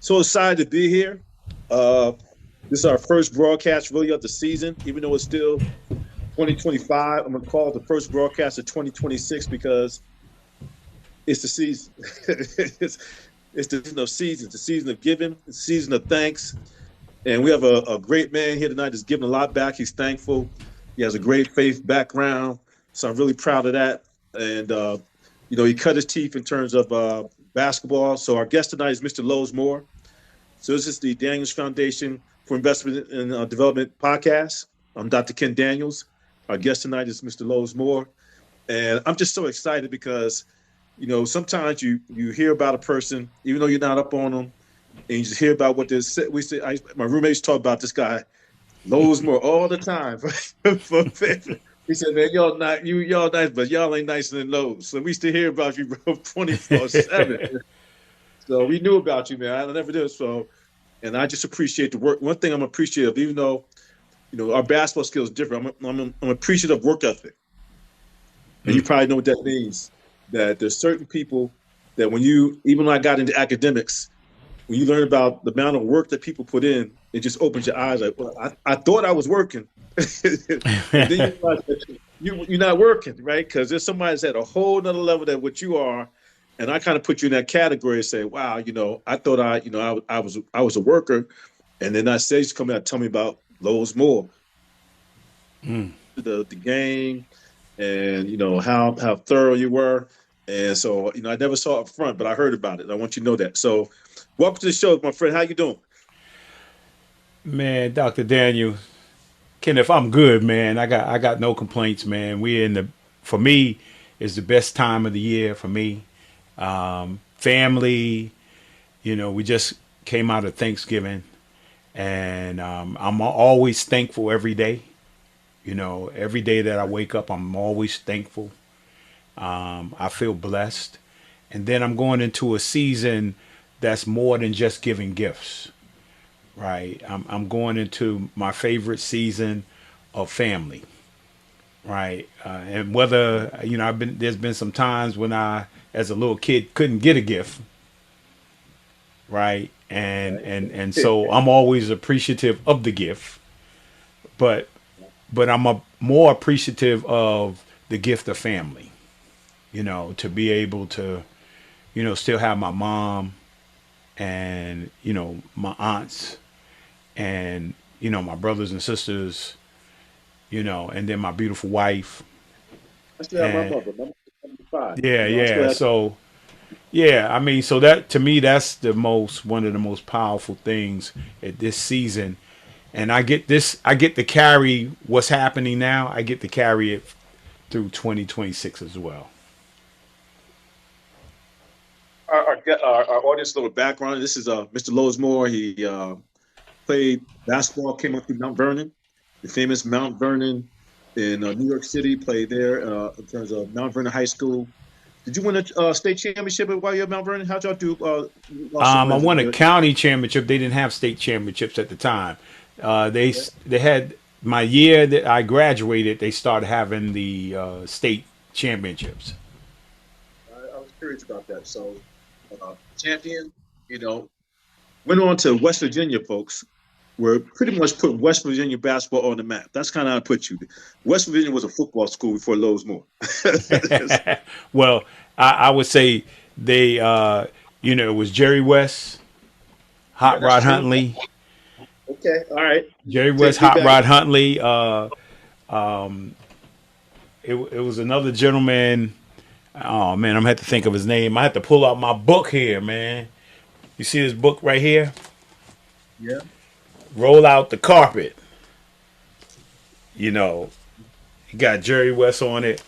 So excited to be here. Uh, this is our first broadcast really of the season, even though it's still 2025. I'm going to call it the first broadcast of 2026 because it's the season. it's, it's the season of seasons, the season of giving, the season of thanks. And we have a great man here tonight that's giving a lot back. He's thankful. He has a great faith background. So I'm really proud of that. And, he cut his teeth in terms of basketball. So our guest tonight is Mr. Lowe's Moore. So this is the Daniels Foundation for Investment and Development podcast. I'm Dr. Ken Daniels. Our guest tonight is Mr. Lowe's Moore. And I'm just so excited because, sometimes you hear about a person, even though you're not up on them, and you just hear about what they say. My roommates talk about this guy, Lowe's Moore, all the time. He said, "Man, y'all nice, but y'all ain't nicer than Lowe's." So we still hear about you, bro, 24/7. So we knew about you, man. I never did. So, and I just appreciate the work. One thing I'm appreciative, even though our basketball skills is different, I'm appreciative of work ethic. And you probably know what that means. That there's certain people that even when I got into academics, when you learn about the amount of work that people put in, it just opens your eyes. Like, well, I thought I was working, and then you realize that you're not working, right? Because there's somebody that's at a whole nother level than what you are, and I kind of put you in that category and say, wow, I thought I was a worker, and then I say you come out and tell me about Lowe's Moore, the game, and how thorough you were, and so I never saw it up front, but I heard about it. I want you to know that. So, welcome to the show, my friend. How you doing? Man, Dr. Daniel, Kenneth, I'm good, man. I got no complaints, man. For me, it's the best time of the year for me. Family, we just came out of Thanksgiving, and I'm always thankful every day. Every day that I wake up, I'm always thankful. I feel blessed, and then I'm going into a season that's more than just giving gifts. Right. I'm going into my favorite season of family. Right. And whether, there's been some times when as a little kid, couldn't get a gift. Right. And so I'm always appreciative of the gift, but, I'm more appreciative of the gift of family, to be able to, still have my mom and, my aunts and my brothers and sisters, and then my beautiful wife. I still have my And mother. My mother's 75. yeah, I still yeah. have. So yeah, I mean, so that to me, that's one of the most powerful things at this season. And I get to carry what's happening now. I get to carry it through 2026 as well. Our audience, a little background. This is Mr. Lowe's Moore. He played basketball, came up through Mount Vernon, the famous Mount Vernon in New York City. Played there in terms of Mount Vernon High School. Did you win a state championship while you're at Mount Vernon? How'd y'all do? You lost some I wins. won a county championship. They didn't have state championships at the time. Okay. They had my year that I graduated. They started having the state championships. I was curious about that. So, champion, you know, went on to West Virginia, folks. Where pretty much put West Virginia basketball on the map. That's kind of how I put you. West Virginia was a football school before Lowe's Moore. Well, I would say they, it was Jerry West, Yeah, Hot that's Rod true. Huntley, Okay, all right. Jerry West, Take me Hot back. Rod Huntley. It was another gentleman. Oh man, I'm gonna have to think of his name. I have to pull out my book here, man. You see this book right here? Yeah. Roll out the carpet. You know, you got Jerry West on it,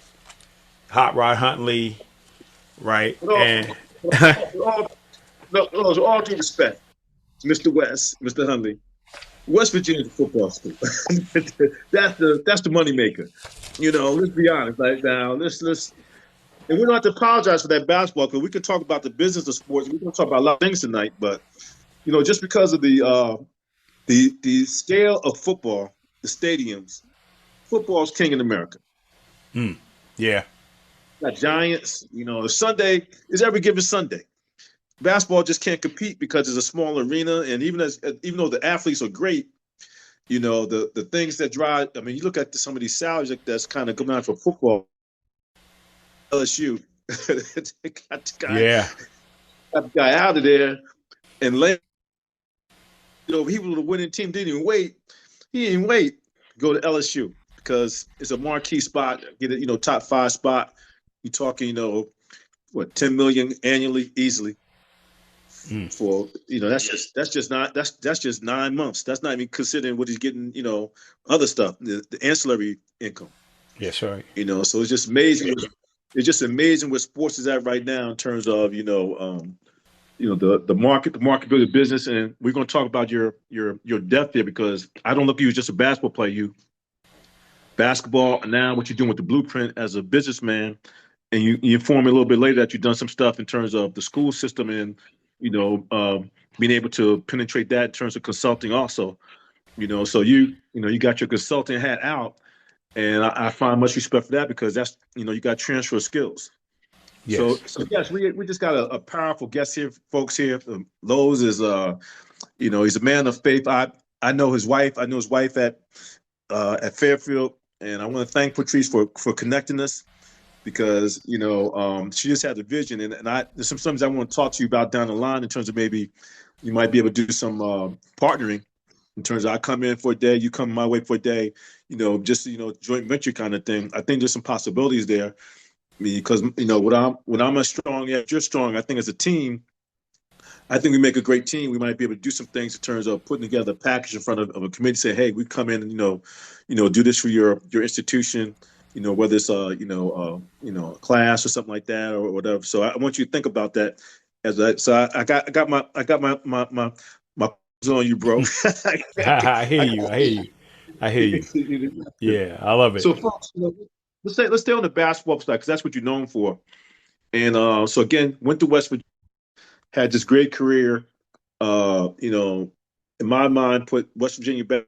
Hot Rod Huntley, right? With all, And with all, with all due respect to Mr. West, Mr. Hundley, West Virginia is a football school. That's the money maker. Let's be honest. Like now, let's and we don't have to apologize for that basketball because we can talk about the business of sports. We're going to talk about a lot of things tonight, but just because of the scale of football, the stadiums, football's king in America. yeah, Got Giants, Sunday is every given Sunday. basketball just can't compete because it's a small arena, and even though the athletes are great, the things that drive. I mean, you look at some of these salaries that's kind of coming out for football. LSU, they got Yeah. the guy out of there, and later, he was the winning team. Didn't even wait. He didn't wait. Go to LSU because it's a marquee spot. Get it, top five spot. You're talking, what, 10 million annually easily Mm. for that's just 9 months. That's not even considering what he's getting, other stuff, the ancillary income. Yes, right. So it's just amazing. It's just amazing where sports is at right now in terms of the marketability of business. And we're going to talk about your depth there because I don't look at you as just a basketball player. You basketball and now what you're doing with the blueprint as a businessman, and you informed me a little bit later that you've done some stuff in terms of the school system and being able to penetrate that in terms of consulting also. So you got your consulting hat out, and I find much respect for that because that's you got transfer skills. So, Yes. so yes, we just got a powerful guest here, folks here. Lowe's is he's a man of faith. I know his wife. I know his wife at Fairfield, and I want to thank Patrice for connecting us because she just had a vision, and there's some things I want to talk to you about down the line in terms of maybe you might be able to do some partnering in terms of I come in for a day, you come my way for a day, just joint venture kind of thing. I think there's some possibilities there because when I'm as strong as you're strong, I think as a team, I think we make a great team. We might be able to do some things in terms of putting together a package in front of a committee. Say, hey, we come in and do this for your institution. Whether it's a class or something like that or whatever. So I want you to think about that. I got my on you, bro. I hear I you. I hear you. I hear you. Yeah, I love it. So, folks, let's stay on the basketball side because that's what you're known for. And so again, went to West Virginia, had this great career. In my mind, put West Virginia back,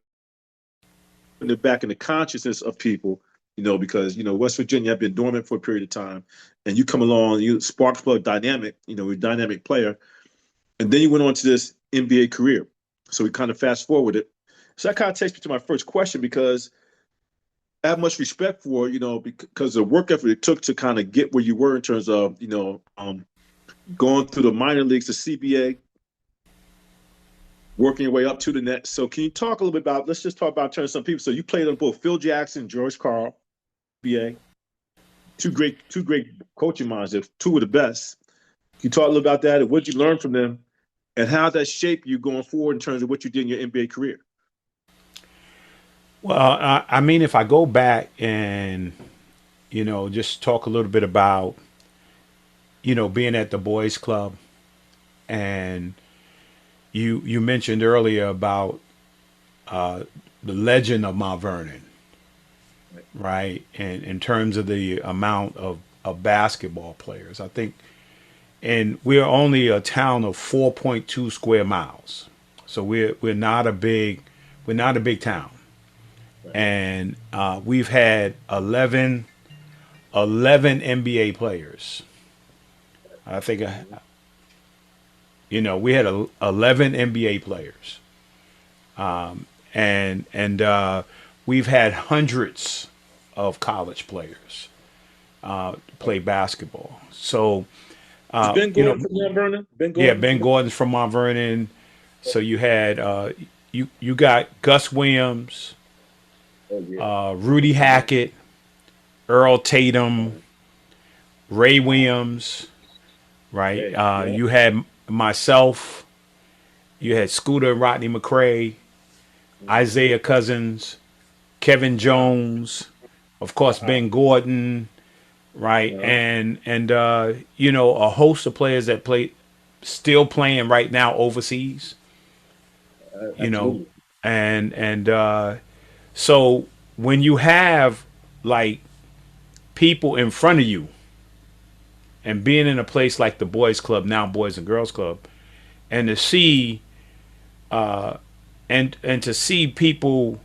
putting it back in the consciousness of people. Because West Virginia had been dormant for a period of time, and you come along, you spark plug dynamic, you're a dynamic player, and then you went on to this NBA career. So we kind of fast forward it. So that kind of takes me to my first question because I have much respect for because the work effort it took to kind of get where you were in terms of going through the minor leagues, the CBA, working your way up to the net. So can you talk a little bit about? Let's just talk about in terms of some people. So you played on both Phil Jackson, George Karl, BA, two great coaching minds. They're two of the best. Can you talk a little about that and what you learned from them, and how that shaped you going forward in terms of what you did in your NBA career? Well, I mean, if I go back and just talk a little bit about being at the boys' club, and you mentioned earlier about the legend of Mount Vernon, right? And in terms of the amount of basketball players, I think, and we're only a town of 4.2 square miles, so we're not a big town, Right. and we've had 11 NBA players. I think we had 11 NBA players, and we've had hundreds of college players play basketball. So Is Ben Gordon from Mount Vernon? Ben yeah, Gordon Ben from Gordon's from Mount Vernon. So you had you got Gus Williams, Oh yeah. Rudy Hackett, Earl Tatum, Ray Williams, right? Okay. Yeah. You had myself, you had Scooter and Rodney McRae, Isaiah Cousins, Kevin Wow. Jones, of course Wow. Ben Gordon, right? Uh-huh. And a host of players that play still playing right now overseas, you know, Absolutely. and so when you have like people in front of you and being in a place like the boys club, now boys and girls club, and to see and to see people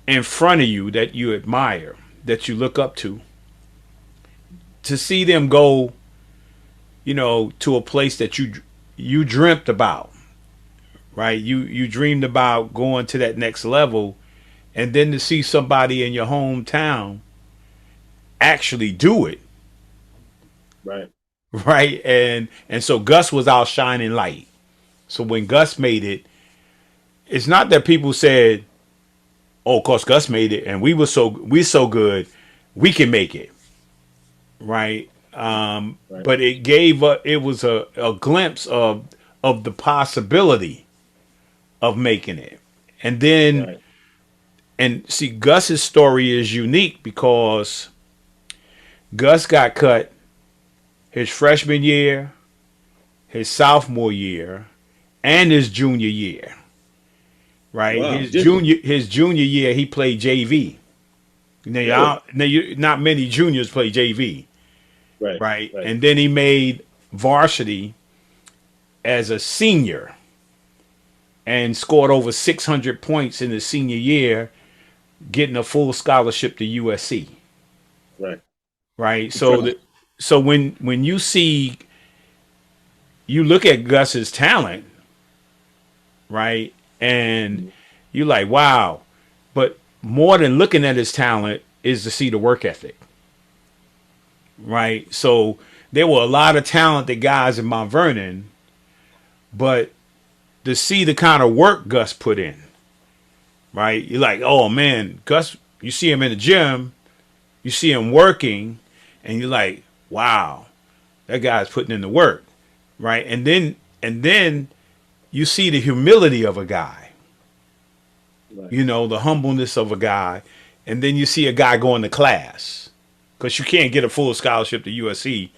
in front of you that you admire, that you look up to see them go, to a place that you dreamt about, right? You dreamed about going to that next level, and then to see somebody in your hometown actually do it, Right. right? And so Gus was our shining light. So when Gus made it, it's not that people said, "Oh, of course Gus made it, and we so good, we can make it," right? Right. But it was a glimpse of the possibility of making it, and then Right. and see Gus's story is unique because Gus got cut his freshman year, his sophomore year, and his junior year. Right, Wow. Did he? his junior year he played JV. Really? Not many juniors play JV, Right. right? Right. And then he made varsity as a senior and scored over 600 points in his senior year, getting a full scholarship to USC. Right. Right, Impressive. so when you look at Gus's talent, right, and Mhm. you like wow, but more than looking at his talent is to see the work ethic, right? So there were a lot of talented guys in Mount Vernon, but to see the kind of work Gus put in, right? You're like, oh man, Gus, you see him in the gym, you see him working, and you're like, wow, that guy's putting in the work, right? And then you see the humility of a guy, Right. the humbleness of a guy, and then you see a guy going to class because you can't get a full scholarship to USC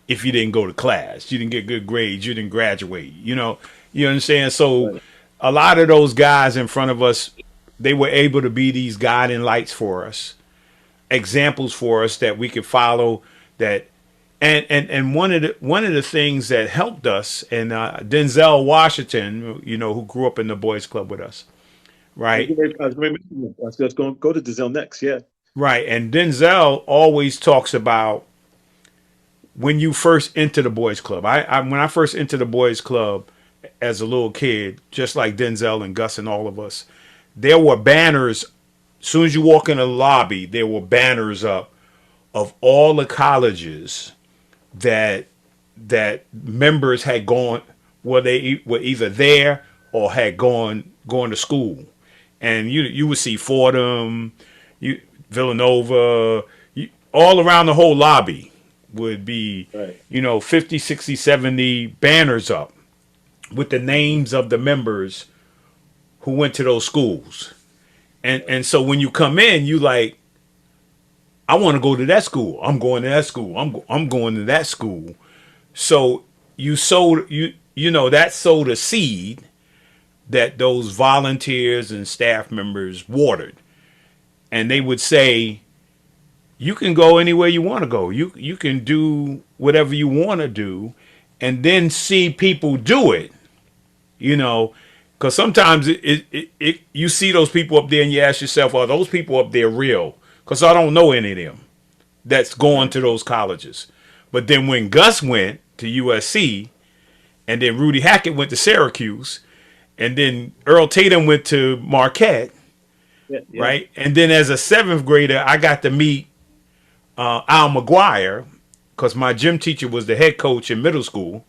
if you didn't go to class, you didn't get good grades, you didn't graduate. You understand? So Right. a lot of those guys in front of us, they were able to be these guiding lights for us, examples for us that we could follow. That and one of the things that helped us, and Denzel Washington, who grew up in the boys club with us, right? I was going to let's go to Dizelle next. Yeah. Right. And Denzel always talks about when you first enter the boys club. When I first entered the boys club as a little kid, just like Denzel and Gus and all of us, there were banners. As soon as you walk in the lobby, there were banners up of all the colleges that members had gone, where they were either there or had gone to school, and you would see Fordham, Villanova, all around the whole lobby would be Right. 50, 60, 70 banners up with the names of the members who went to those schools. And so when you come in, you like, I want to go to that school. I'm going to that school. I'm going to that school. So that sowed a seed that those volunteers and staff members watered. And they would say, you can go anywhere you want to go. You can do whatever you want to do, and then see people do it. You know, because sometimes you see those people up there, and you ask yourself, are those people up there real? Because I don't know any of them that's going Right. to those colleges. But then when Gus went to USC, and then Rudy Hackett went to Syracuse, and then Earl Tatum went to Marquette, Yeah. Yeah. right? And then as a seventh grader, I got to meet Al McGuire because my gym teacher was the head coach in middle school,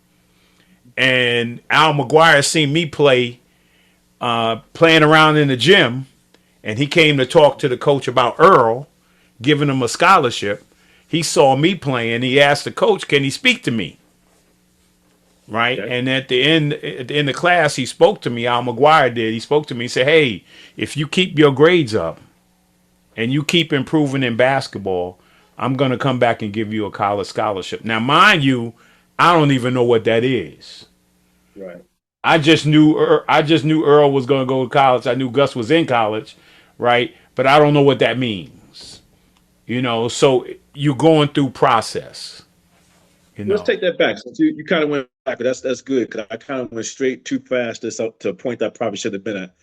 and Al McGuire seen me playing around in the gym, and he came to talk to the coach about Earl, giving him a scholarship. He saw me playing. He asked the coach, "Can he speak to me?" Right, Okay. and at the end of class, he spoke to me. Al McGuire did. He spoke to me. He said, "Hey, if you keep your grades up and you keep improving in basketball, I'm gonna come back and give you a college scholarship." Now, mind you, I don't even know what that is. Right. I just knew Earl was gonna go to college. I knew Gus was in college, right? But I don't know what that means. So you're going through process. You Let's know. take that back. Since you kind of went back, but that's good because I kind of went straight too fast to a point that I probably should have been at.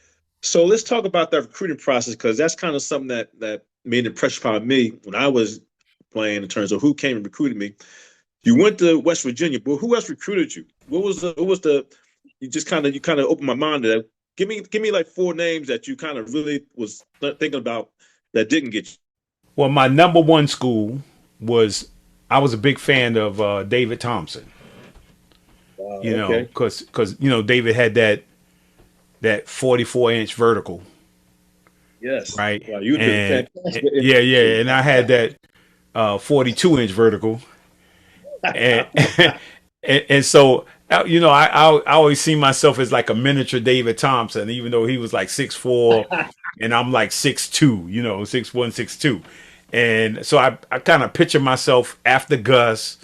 So let's talk about that recruiting process because that's kind of something that made an impression upon me when I was playing in terms of who came and recruited me. You went to West Virginia, but who else recruited you? what was the you kind of opened my mind to that. Give me like four names that you kind of really was thinking about that didn't get you. Well, my number one school was I was a big fan of David Thompson. You know, Okay. because you know David had that 44-inch vertical, Yes. right? Wow, you would have been And fantastic at yeah, infantry. yeah, and I had that 42-inch vertical, and and so you know I always see myself as like a miniature David Thompson, even though he was like 6'4", and I'm like 6'2", you know, 6'1", 6'2", and so I kind of picture myself after Gus,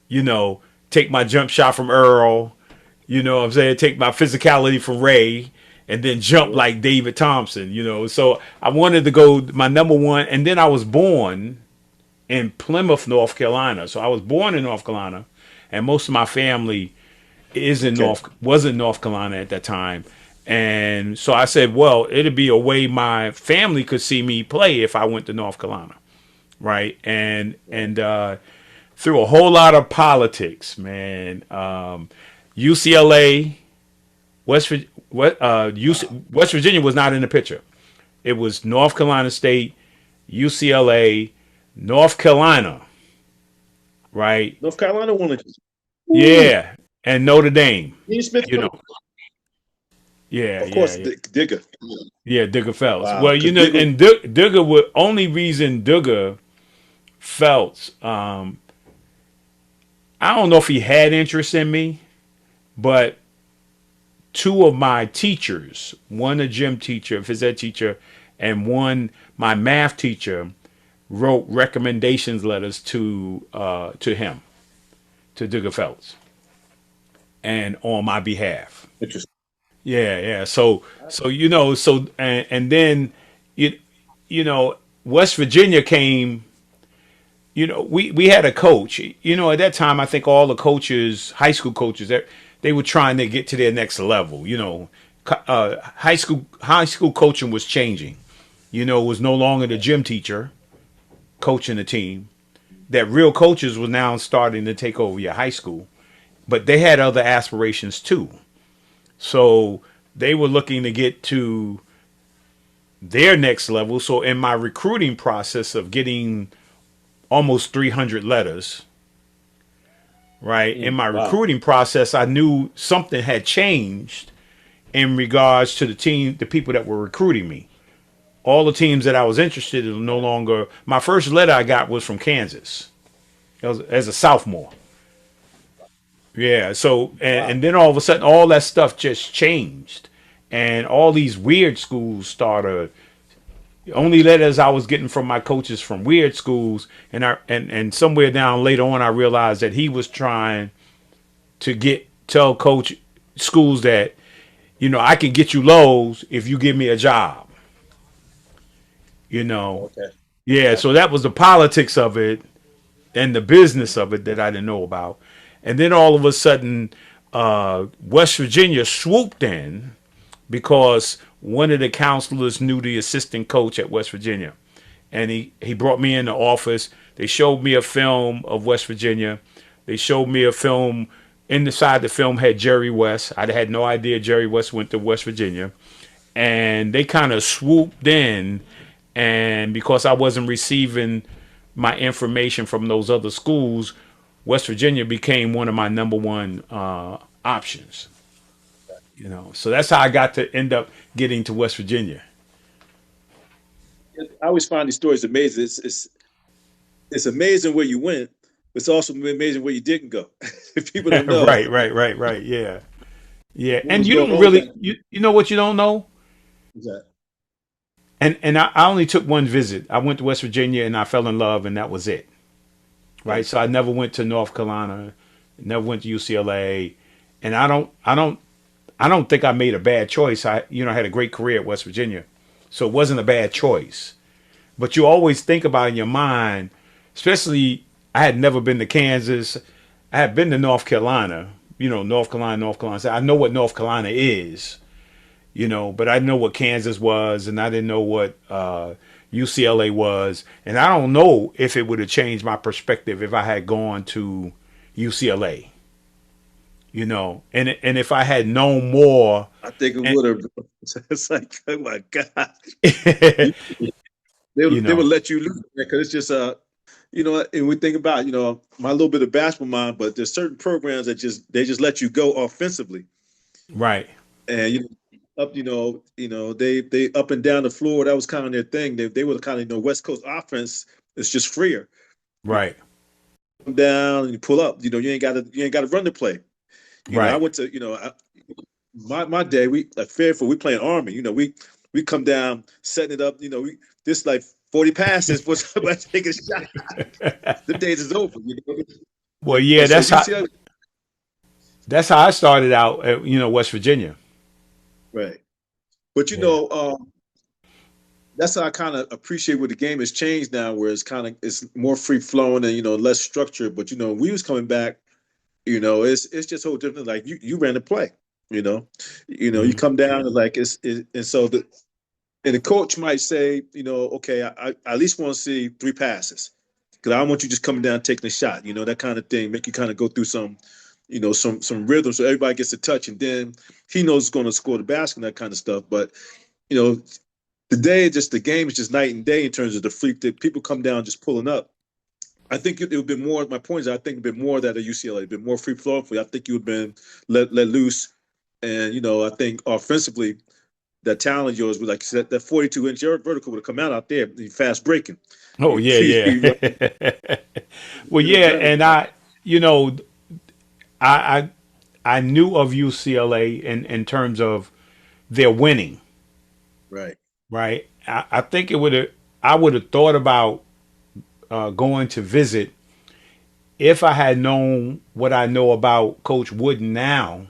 you know, take my jump shot from Earl, you know what I'm saying, take my physicality from Ray, and then jump Yeah. like David Thompson, you know. So I wanted to go my number one, and then I was born in Plymouth, North Carolina. So I was born in North Carolina, and most of my family Okay. was in North Carolina at that time. And so I said, well, it'd be a way my family could see me play if I went to North Carolina, right? Right. Through a whole lot of politics, man. UCLA, West Vir- what Wow. West Virginia was not in the picture. It was North Carolina State, UCLA, North Carolina, right? North Carolina wanted you. Ooh. Yeah, and Notre Dame. Dean Smith, You know, yeah, of yeah, course, yeah. Digger. Yeah, Digger Phelps. Wow, Well, you because know, Digger. and Digger would only reason Digger Phelps. I don't know if he had interest in me, but two of my teachers, one a gym teacher, phys ed teacher, and one my math teacher, wrote recommendations letters to him, to Digger Phelps, and on my behalf. Interesting. Yeah, yeah. So you know, and then you you know West Virginia came. You know, we had a coach. You know, at that time, I think all the coaches, high school coaches, they were trying to get to their next level. You know, high school coaching was changing. You know, it was no longer the gym teacher coaching the team. That real coaches were now starting to take over your high school, but they had other aspirations too. So they were looking to get to their next level. So in my recruiting process of getting almost 300 letters, right? In my Wow. recruiting process, I knew something had changed in regards to the team, the people that were recruiting me. All the teams that I was interested in no longer. My first letter I got was from Kansas. It was as a sophomore. Yeah. So Wow. and then all of a sudden, all that stuff just changed, and all these weird schools started. The only letters I was getting from my coaches from weird schools, and somewhere down later on, I realized that he was trying to tell coach schools that you know I can get you lows if you give me a job. You know, Okay. yeah. So Gotcha. that was the politics of it and the business of it that I didn't know about. And then all of a sudden, West Virginia swooped in because one of the counselors knew the assistant coach at West Virginia. And he brought me in the office. They showed me a film of West Virginia. They showed me a film. Inside the film had Jerry West. I had no idea Jerry West went to West Virginia. And they kind of swooped in. And because I wasn't receiving my information from those other schools, West Virginia became one of my number one options. You know, so that's how I got to end up getting to West Virginia. I always find these stories amazing. It's amazing where you went. It's also amazing where you didn't go. If people don't know Right, right, right, right. Yeah, yeah. what And was you going don't on with really, that. you know what you don't know. Is that And I only took one visit. I went to West Virginia and I fell in love, and that was it. Right. okay? So I never went to North Carolina, never went to UCLA, and I don't think I made a bad choice. I had a great career at West Virginia, so it wasn't a bad choice. But you always think about in your mind, especially I had never been to Kansas. I had been to North Carolina, North Carolina, North Carolina. So I know what North Carolina is, but I know what Kansas was, and I didn't know what UCLA was, and I don't know if it would have changed my perspective if I had gone to UCLA. And if I had known more, I think it and would have. It's like, oh my God, you you, they would know, let you lose because it's just and we think about my little bit of basketball mind, but there's certain programs that just let you go offensively, right, and up they up and down the floor. That was kind of their thing. They were kind of West Coast offense. It's just freer. You right, come down and you pull up. You ain't got to run the play. I right. went to my day, we like Fairfield, we playing Army. We come down, setting it up. We this like 40 passes for somebody to take a shot. The days is over. Well, And, yeah, and so that's how UCLA, that's how I started out at West Virginia. right? But Yeah. that's how I kind of appreciate where the game has changed now, where it's more free flowing and less structured. But we was coming back. It's just so different. Like you ran the play. You know, you Hmm. come down and like and so the coach might say, okay, I at least want to see three passes because I don't want you just coming down taking a shot, that kind of thing. Make you kind of go through some rhythm so everybody gets a touch, and then he knows he's going to score the basket and that kind of stuff. But you know, the game is just night and day in terms of the freak that people come down just pulling up. I think it would be more. My point is, I think it'd been more that at UCLA, it'd been more free flowing for you. I think you would have been let loose, and I think offensively that talent of yours, like you said, that 42-inch vertical would have come out there, fast breaking. Oh yeah, You yeah. Well, get it yeah, done. and you know, I I knew of UCLA in terms of their winning, Right. right? I think I would have thought about going to visit if I had known what I know about Coach Wooden now,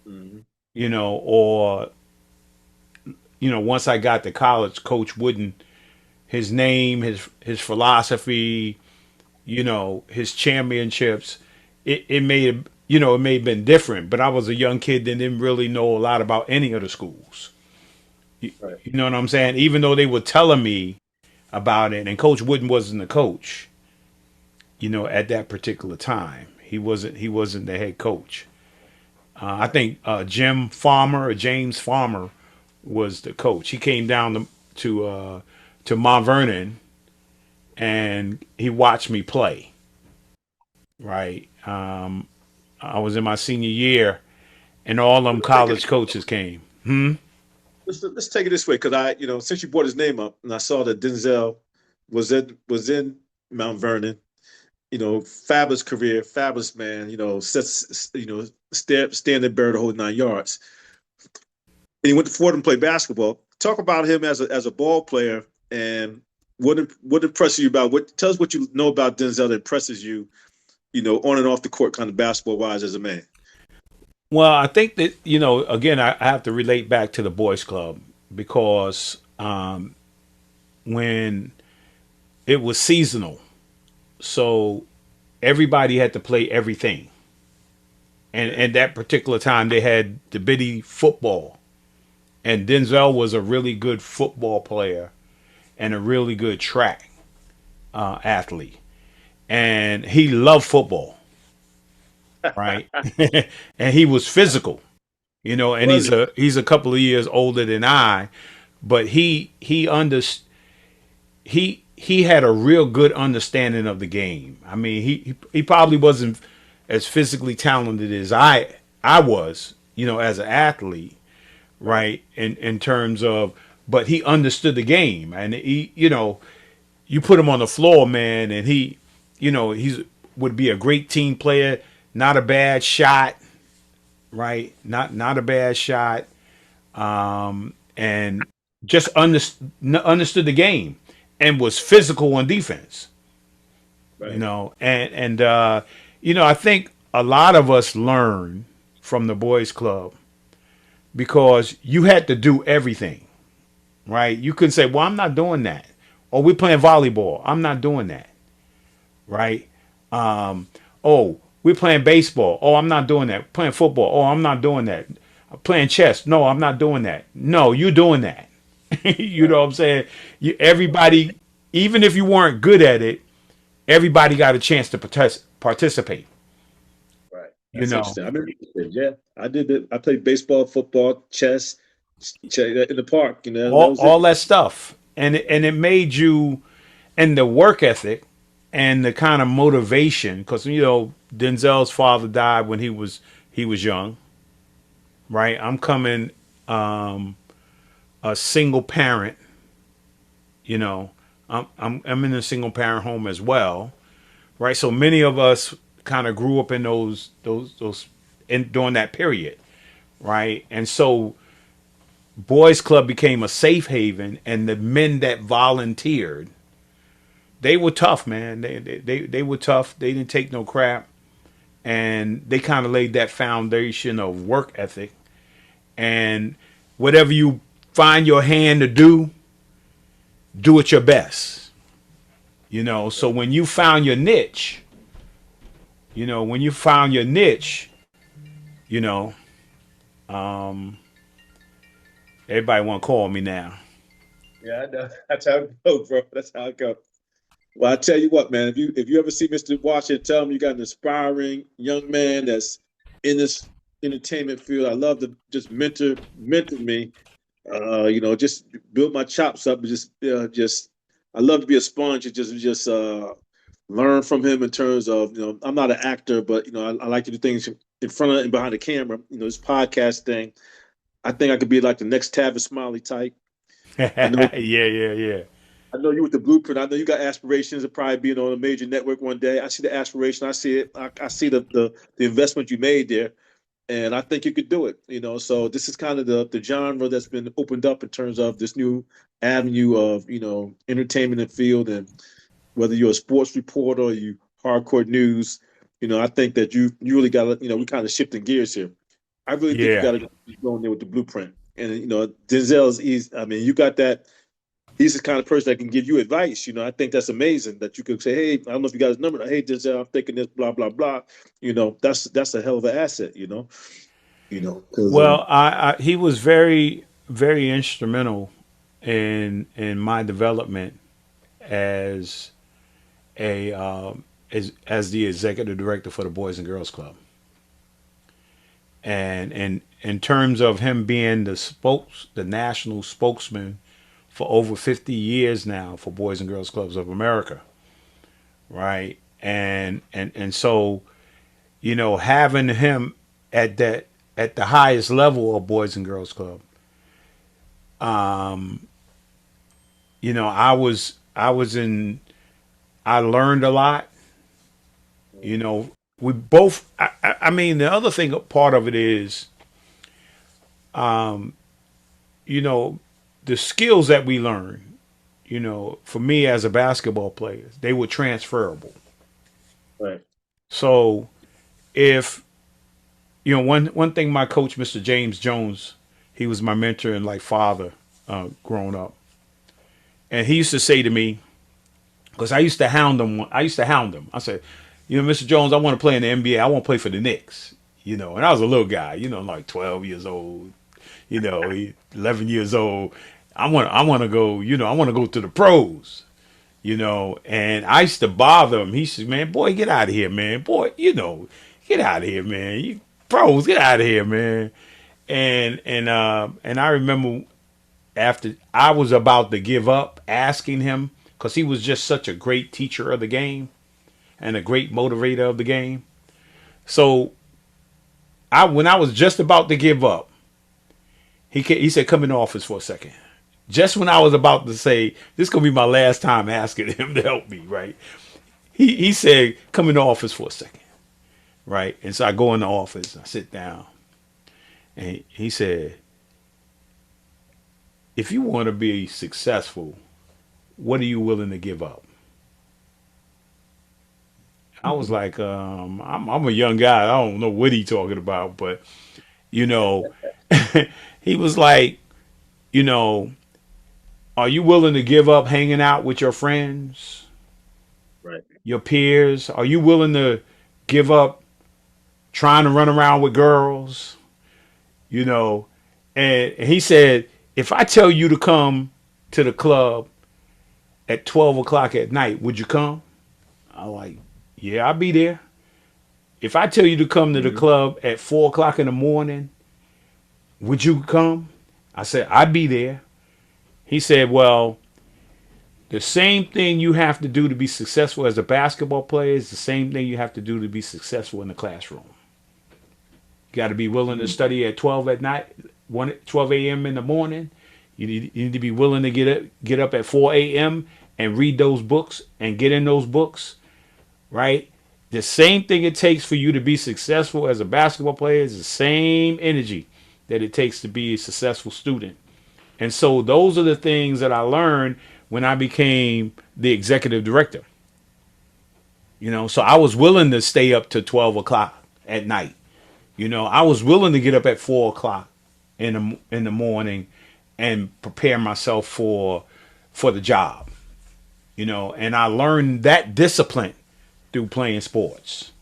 Hmm. or once I got to college, Coach Wooden, his name, his philosophy, his championships, it may have it may have been different, but I was a young kid that didn't really know a lot about any of the schools. You, Right. you know what I'm saying? Even though they were telling me about it, and Coach Wooden wasn't the coach, at that particular time. He wasn't the head coach. I Right. think Jim Farmer or James Farmer was the coach. He came down to Mount Vernon and he watched me play. Right. I was in my senior year, and all them Let's take it. college coaches came. Hmm. Let's take it this way, because since you brought his name up, and I saw that Denzel was in Mount Vernon. Fabulous career, fabulous man. Sets standard bearer the whole 9 yards. And he went to Fordham to play basketball. Talk about him as a ball player and what impresses you about what tell us what you know about Denzel that impresses you, on and off the court kind of basketball wise as a man. Well, I think that again, I have to relate back to the boys' club because when it was seasonal, so everybody had to play everything, and Okay. at that particular time they had the bitty football, and Denzel was a really good football player and a really good track athlete, and he loved football, right? And he was physical, and Was he's he? a couple of years older than I, but he had a real good understanding of the game. I mean, he probably wasn't as physically talented as I was, as an athlete, Right. right? In terms of, but he understood the game, and you put him on the floor, man, and he's would be a great team player, not a bad shot, right? Not a bad shot, and just understood the game and was physical on defense. Right. I think a lot of us learn from the boys club because you had to do everything, right? You couldn't say, "Well, I'm not doing that," or "We're playing volleyball. I'm not doing that," right? Oh, we're playing baseball. Oh, I'm not doing that. Playing football. Oh, I'm not doing that. Playing chess. No, I'm not doing that. No, you're doing that. You Right. know what I'm saying? Everybody, even if you weren't good at it, everybody got a chance to participate. Right. You That's know, interesting. I remember you said, yeah, I did it. I played baseball, football, chess, in the park. You know, that was it. all that stuff, and it made you, and the work ethic, and the kind of motivation, because Denzel's father died when he was young, right? I'm coming um, a single parent, you know. I'm in a single parent home as well, right? So many of us kind of grew up in those in during that period, right? And so boys club became a safe haven, and the men that volunteered, they were tough, man. They were tough. They didn't take no crap, and they kind of laid that foundation of work ethic, and whatever you find your hand to do it your best. So when you found your niche, when you found your niche, you know, um, everybody want to call me now. Yeah, I know. That's how it goes, bro. That's how it goes. Well, I tell you what, man. If you ever see Mr. Washington, tell him you got an aspiring young man that's in this entertainment field. I love to just mentor me. Just build my chops up. Just I love to be a sponge and just learn from him in terms of I'm not an actor, but I like to do things in front of and behind the camera. This podcast thing. I think I could be like the next Tavis Smiley type. I know Yeah, yeah, yeah. I know you with the blueprint. I know you got aspirations of probably being on a major network one day. I see the aspiration. I see it. I see the investment you made there, and I think you could do it. So this is kind of the genre that's been opened up in terms of this new avenue of entertainment and field, and whether you're a sports reporter or you hardcore news. I think that you really got to we kind of shifting gears here. I really think you Yeah. got to go in there with the blueprint, and Denzel's. I mean, you got that. He's the kind of person that can give you advice. I think that's amazing that you could say, "Hey, I don't know if you got his number. Hey, Denzel, I'm thinking this, blah blah blah." That's a hell of an asset. Because Well, he was very, very instrumental in my development as as the executive director for the Boys and Girls Club, and in terms of him being the national spokesman for over 50 years now for Boys and Girls Clubs of America, right? And so having him at that at the highest level of Boys and Girls Club, I was in. I learned a lot. You know, we both. I mean, the other thing, part of it is, you know, the skills that we learn. For me as a basketball player, they were transferable. right, So if one thing, my coach, Mr. James Jones, he was my mentor and like father, growing up, and he used to say to me, because I used to hound him. I used to hound him. I said, Mr. Jones, I want to play in the NBA. I want to play for the Knicks. And I was a little guy, like 12 years old, 11 years old. I want to go, I want to go to the pros, and I used to bother him. He said, man, boy, get out of here, man. Boy, get out of here, man. You pros, get out of here, man. And I remember after I was about to give up, asking him, because he was just such a great teacher of the game and a great motivator of the game. So when I was just about to give up, he said, come in the office for a second. Just when I was about to say, this is going to be my last time asking him to help me, right? He said, come in the office for a second, right? And so I go in the office, I sit down, and he said, if you want to be successful, what are you willing to give up? I was like, I'm a young guy. I don't know what he talking about, but you know, he was like, you know, are you willing to give up hanging out with your friends, right. your peers? Are you willing to give up trying to run around with girls? You know, and he said, if I tell you to come to the club at 12 o'clock at night, would you come? I'm like, yeah, I'll be there. if I tell you to come to the Hmm. club at 4 o'clock in the morning, would you come? I said, I'd be there. He said, well, the same thing you have to do to be successful as a basketball player is the same thing you have to do to be successful in the classroom. You got to be willing to study at 12 at night, 12 a.m. in the morning. You need to be willing to get up at 4 a.m. and read those books and get in those books, right? The same thing it takes for you to be successful as a basketball player is the same energy that it takes to be a successful student. And so those are the things that I learned when I became the executive director. So I was willing to stay up to 12 o'clock at night. I was willing to get up at 4 o'clock in the morning and prepare myself for the job. And I learned that discipline through playing sports.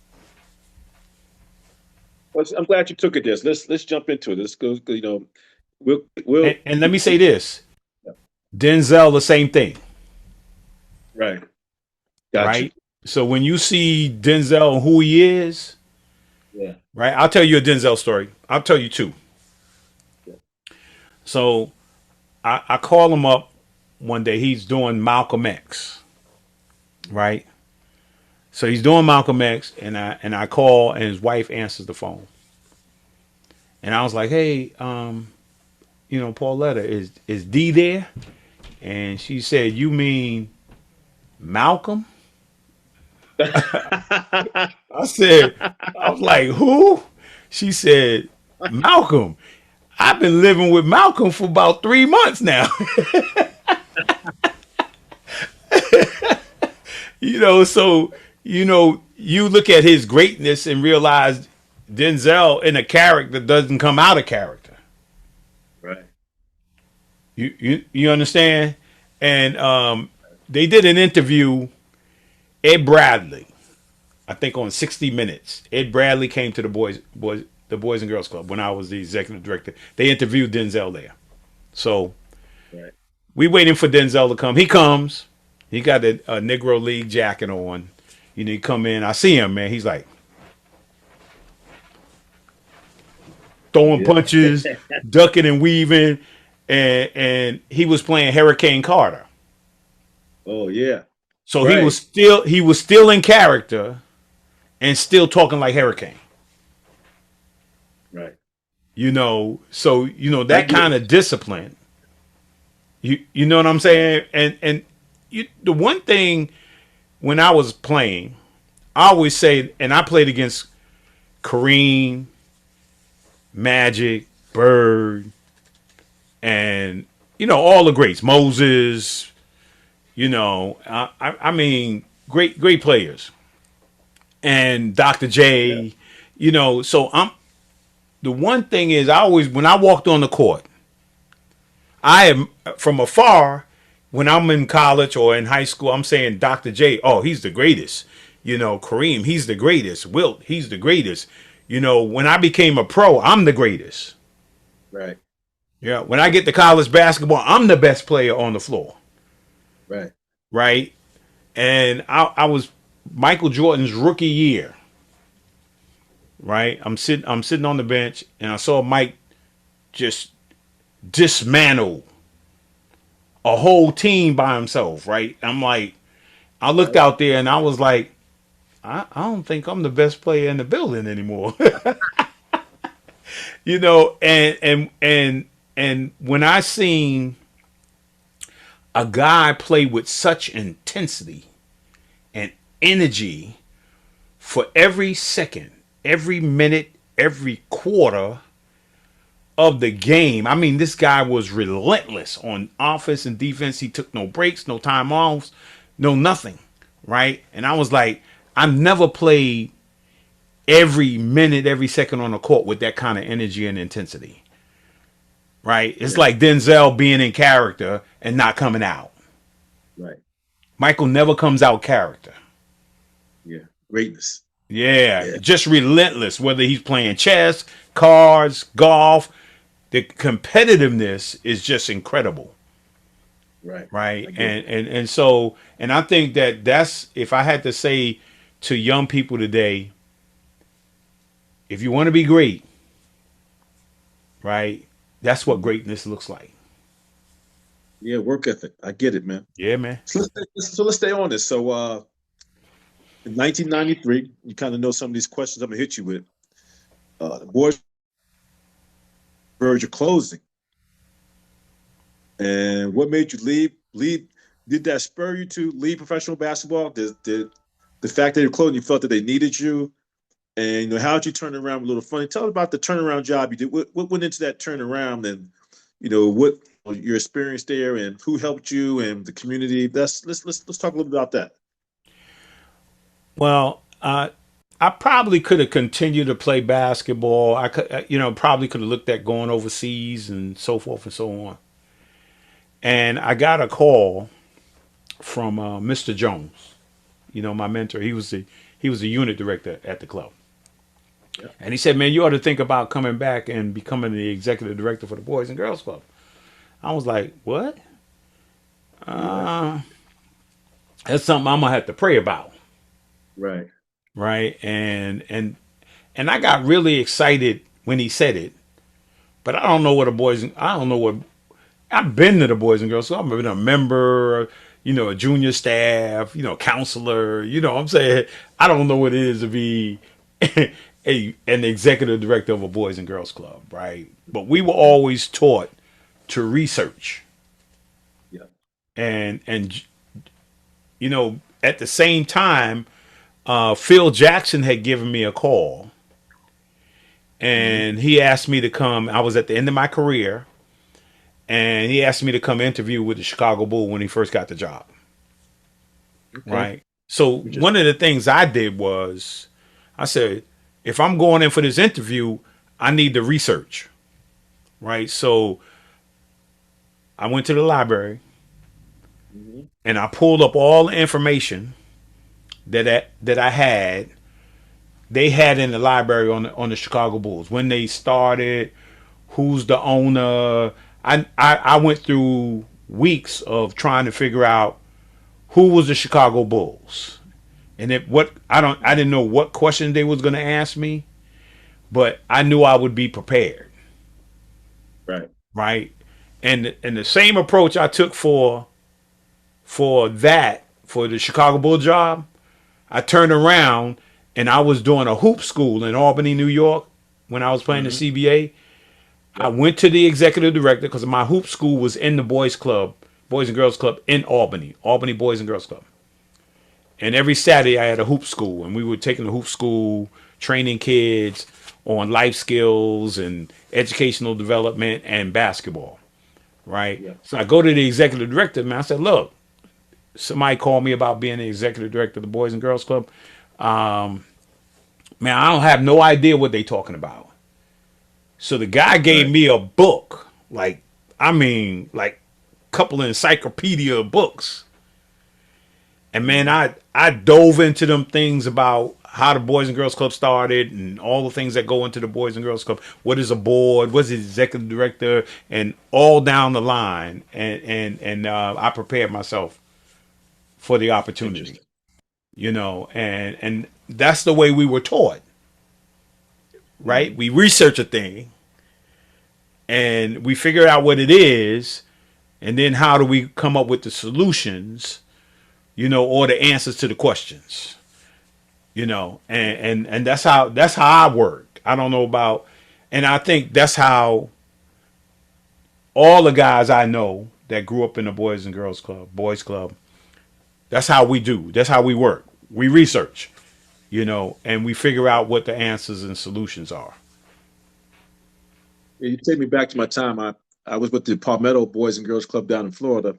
Well, I'm glad you took it. This. Let's jump into it. Let's go. We'll And let me say this, Denzel, the same thing, right. Got you. right? So when you see Denzel and who he is, Yeah. right? I'll tell you a Denzel story. I'll tell you two. Yeah. So I call him up one day. He's doing Malcolm X, right? So he's doing Malcolm X, and I call, and his wife answers the phone, and I was like, "Hey, Pauletta, is D there?" And she said, "You mean Malcolm?" I was like, "Who?" She said, "Malcolm. I've been living with Malcolm for about 3 months now." So you look at his greatness and realize Denzel in a character doesn't come out of character. Right. You understand? And they did an interview. Ed Bradley, I think on 60 Minutes. Ed Bradley came to the Boys and Girls Club when I was the executive director. They interviewed Denzel there. So Right. we waiting for Denzel to come. He comes. He got a Negro League jacket on. He come in. I see him, man. He's like throwing Yeah. punches, ducking and weaving, and he was playing Hurricane Carter. Oh yeah. So Right. he was still in character and still talking like Hurricane. Right. So I that get kind it. of discipline. You know what I'm saying? And the one thing when I was playing, I always say, and I played against Kareem, Magic, Bird, and all the greats, Moses. I mean, great players, and Dr. Yeah. J. So the one thing is, I always, when I walked on the court, I am from afar. When I'm in college or in high school, I'm saying Dr. J. Oh, he's the greatest. Kareem, he's the greatest. Wilt, he's the greatest. When I became a pro, I'm the greatest. Right. Yeah. When I get to college basketball, I'm the best player on the floor. Right. Right. And I was Michael Jordan's rookie year. Right. I'm sitting on the bench, and I saw Mike just dismantle a whole team by himself. Right. I'm like, I looked Right. out there and I was like, I don't think I'm the best player in the building anymore. And when I seen a guy play with such intensity and energy for every second, every minute, every quarter of the game. I mean, this guy was relentless on offense and defense. He took no breaks, no time offs, no nothing. Right. And I was like, I never played every minute, every second on the court with that kind of energy and intensity. Right. It's Yeah. like Denzel being in character and not coming out. Right. Michael never comes out character. Yeah. Greatness. Yeah, Yeah. just relentless. Whether he's playing chess, cards, golf, the competitiveness is just incredible, Right. right? I get it. And I think that's, if I had to say to young people today, If you want to be great, right? That's what Mhm. greatness looks like. Yeah, work ethic. I get it, man. Yeah, man. So let's stay on this. So in 1993, you kind of know some of these questions I'm gonna hit you with. The boys' verge of closing, and what made you leave? Leave? Did that spur you to leave professional basketball? Did the fact that you're closing, you felt that they needed you? And how did you turn around? A little funny. Tell us about the turnaround job you did. What went into that turnaround, and what your experience there, and who helped you, and the community. Let's talk a little bit about that. Well, I probably could have continued to play basketball. I could, probably could have looked at going overseas and so forth and so on. And I got a call from Mr. Jones, my mentor. He was the unit director at the club, Yeah. and he said, "Man, you ought to think about coming back and becoming the executive director for the Boys and Girls Club." I was like, "What? Yeah. Uh, that's something I'm gonna have to pray about, Right. right?" And I got really excited when he said it, but I don't know what I don't know what I've been to the Boys and Girls Club. I've been a member, a junior staff, counselor. I'm saying I don't know what it is to be an executive director of a Boys and Girls Club, right? But we were Mhm. always taught to research, Yeah. and at the same time, Phil Jackson had given me a call, Hmm. and he asked me to come. I was at the end of my career, and he asked me to come interview with the Chicago Bull when he first got the job. Okay. Right. So one Interesting. of the things I did was I said, if I'm going in for this interview, I need to research. Right. So I went to the library Hmm. and I pulled up all the information that I had. They had in the library on the Chicago Bulls, when they started, who's the owner. I went through weeks of trying to figure out who was the Chicago Bulls. And I didn't know what question they was gonna ask me, but I knew I would be prepared, Right. right? And the same approach I took for the Chicago Bull job, I turned around and I was doing a hoop school in Albany, New York, when I was playing the Hmm. CBA. I Yep. went to the executive director because my hoop school was in the Boys and Girls Club in Albany, Albany Boys and Girls Club. And every Saturday I had a hoop school, and we were taking the hoop school, training kids on life skills and educational development and basketball, right? Yep. So I go to the executive director, man. I said, look, somebody called me about being the executive director of the Boys and Girls Club. Man, I don't have no idea what they talking about. So the guy gave Right. me a book, like a couple of encyclopedia books. And man, Hmm. I dove into them things about how the Boys and Girls Club started and all the things that go into the Boys and Girls Club. What is a board? What's the executive director? And all down the line. And I prepared myself for the opportunity. Interesting. And that's the way we were taught, right? Hmm. We research a thing and we figure out what it is, and then how do we come up with the solutions, or the answers to the questions. And that's how I work. I don't know about, and I think that's how all the guys I know that grew up in the boys club, that's how we do. That's how we work. We research, and we figure out what the answers and solutions are. Yeah, you take me back to my time. I was with the Palmetto Boys and Girls Club down in Florida,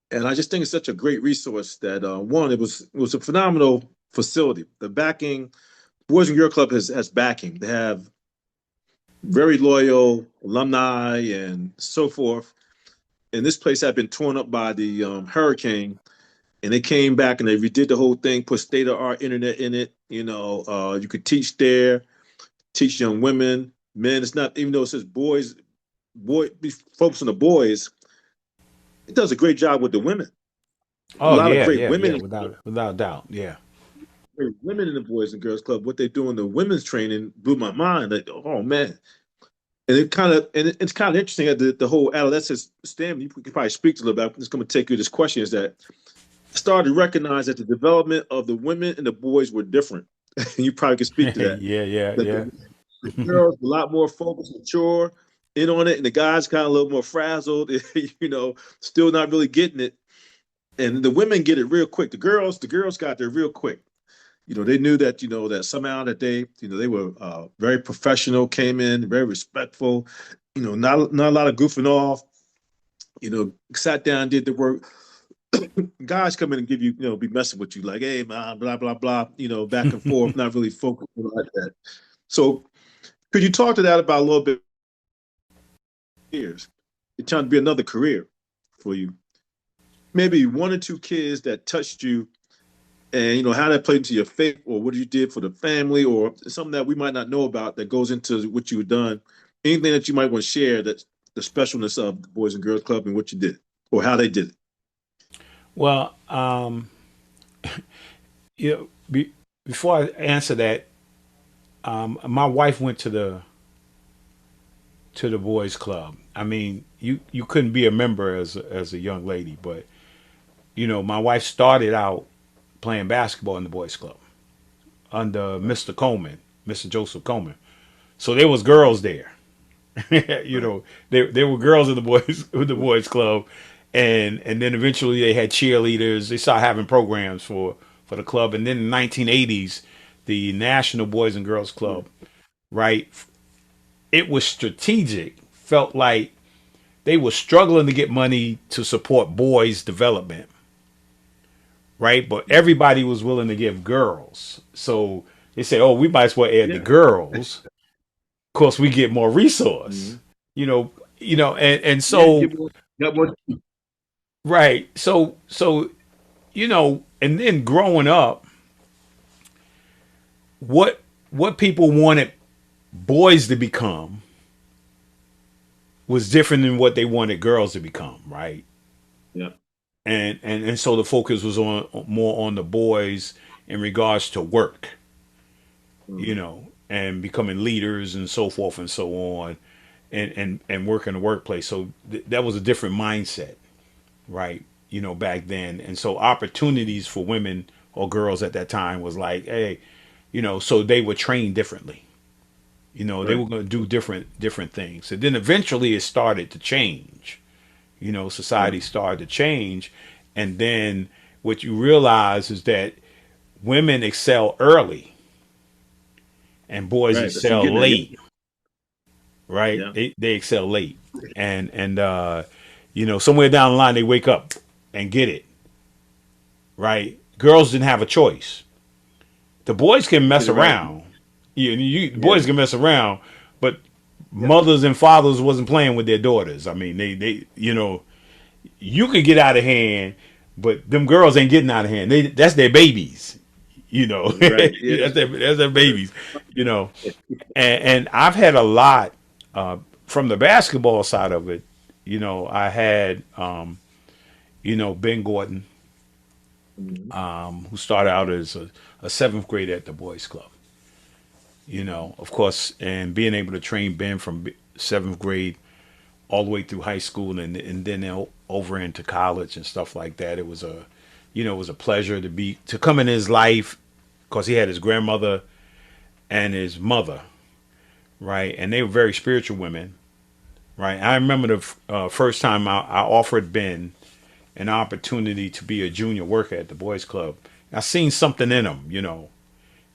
and I just think it's such a great resource that one, it was a phenomenal facility. The backing, Boys and Girls Club has backing. They have very loyal alumni and so forth. And this place had been torn up by the hurricane, and they came back and they redid the whole thing, put state of art internet in it. You could teach there, teach young women, men. It's not, even though it says boy, focus on the boys. It does a great job with the women. A Oh lot of yeah, great yeah, yeah. women. Without doubt. Yeah. women in the Boys and Girls Club, what they do in the women's training blew my mind. Like, oh man. And it's kind of interesting that the whole adolescence stem, you could probably speak to a little bit. I'm just going to take you this question is that I started to recognize that the development of the women and the boys were different. You probably could speak to that. Yeah, yeah, That yeah. the girls a lot more focused, mature, in on it, and the guys kind of a little more frazzled, still not really getting it. And the women get it real quick. The girls got there real quick. They knew that that somehow that they were very professional, came in very respectful. Not a lot of goofing off. Sat down, did the work. Guys come in and give be messing with you like, hey man, blah blah blah. Back and forth, not really focused like that. So, could you talk to that about a little bit? Years, it turned to be another career for you. Maybe one or two kids that touched you and how that played into your faith or what you did for the family or something that we might not know about that goes into what you've done. Anything that you might want to share that's the specialness of the Boys and Girls Club and what you did or how they did it. Well, you know, before I answer that, my wife went to the boys club. I mean, you couldn't be a member as a young lady, but my wife started out playing basketball in the boys club under Right, Mr. Coleman, Mr. Joseph Coleman. So there was girls there. right, There were girls in the boys in the boys club, and then eventually they had cheerleaders. They started having programs for the club, and then in the 1980s, the National Boys and Girls yeah, Club, right? It was strategic. Felt like they were struggling to get money to support boys' development, right? But everybody was willing to give girls. So they said, "Oh, we might as well add the yeah, girls. Of course, we get more resource." mhm, You know, and yeah. so Got more. right. So and then growing up, what people wanted boys to become was different than what they wanted girls to become, right? Yeah, And so the focus was on more on the boys in regards to work, mhm, and becoming leaders and so forth and so on, and work in the workplace. So that was a different mindset, right? Back then, and so opportunities for women or girls at that time was like, hey, so they were trained differently. They right, were going to do different things, and then eventually it started to change. yeah, Society started to change, and then what you realize is that women excel early and boys right. That's what I'm excel getting at. late, right? Yeah, They excel late, and somewhere down the line they wake up and get it, right? Girls didn't have a choice. The boys can get mess it right. around. The Yeah, boys can mess around, but yeah, mothers and fathers wasn't playing with their daughters. I mean, they you could get out of hand, but them girls ain't getting out of hand. That's their babies. right. Yeah, That's their babies. You know, and I've had a lot uh, from the basketball side of it. I had Ben Gordon, mhm, who started out as a seventh grader at the boys club. Of course, and being able to train Ben from seventh grade all the way through high school and then over into college and stuff like that. It was a pleasure to come in his life because he had his grandmother and his mother, right, and they were very spiritual women, right. I remember the first time I offered Ben an opportunity to be a junior worker at the boys club. I seen something in him,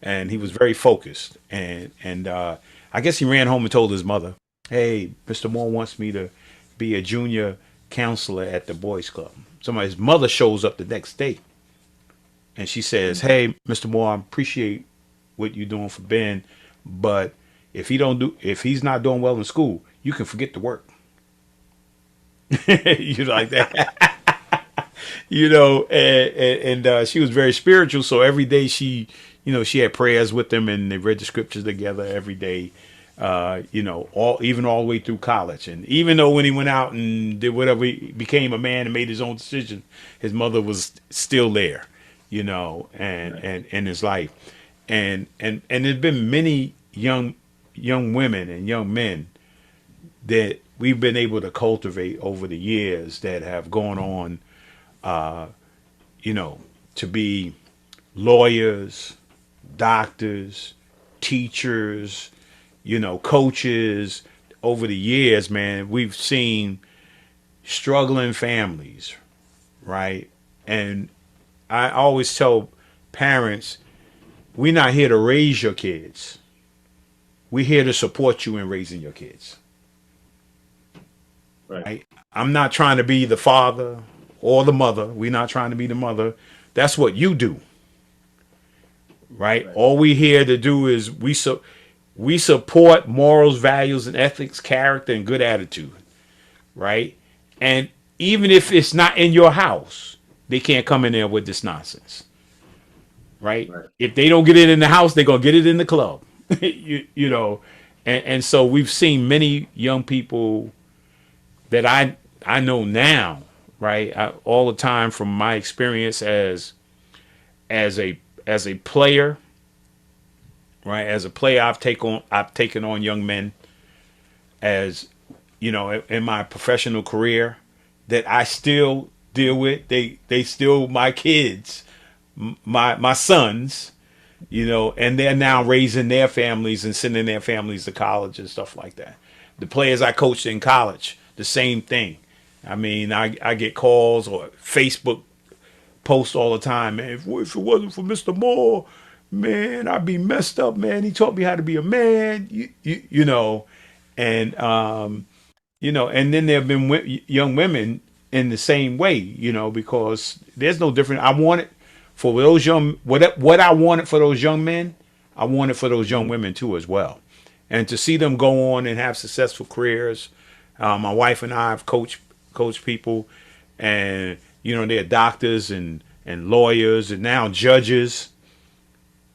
and he was very focused, and I guess he ran home and told his mother, "Hey, Mr. Moore wants me to be a junior counselor at the boys club." So his mother shows up the next day, and she says, mhm. "Hey, Mr. Moore, I appreciate what you're doing for Ben, but if he's not doing well in school, you can forget to work." You like that? And she was very spiritual. So every day she had prayers with them, and they read the scriptures together every day. All the way through college, and even though when he went out and did whatever, he became a man and made his own decision, his mother was still there, and Right. in his life, and there's been many young women and young men that we've been able to cultivate over the years that have gone on, you know, to be lawyers, doctors, teachers, coaches. Over the years, man, we've seen struggling families, right? And I always tell parents, we're not here to raise your kids. We're here to support you in raising your kids. Right. Right? I'm not trying to be the father or the mother. We're not trying to be the mother. That's what you do, right? Right. All we here to do is we support morals, values, and ethics, character, and good attitude, right? And even if it's not in your house, they can't come in there with this nonsense, right? Right. If they don't get it in the house, they're gonna get it in the club, you know. And so we've seen many young people that I know now, right? All the time from my experience as a as a player, right? As a player, I've taken on young men as in my professional career that I still deal with. They still my kids, my sons, and they're now raising their families and sending their families to college and stuff like that. The players I coached in college, the same thing. I mean, I get calls or Facebook posts all the time. Man, if it wasn't for Mr. Moore, man, I'd be messed up, man. He taught me how to be a man, and and then there have been young women in the same way, because there's no different. I want it for those young what I wanted for those young men, I want it for those young women too as well, and to see them go on and have successful careers. My wife and I have coached people, and they're doctors and lawyers and now judges,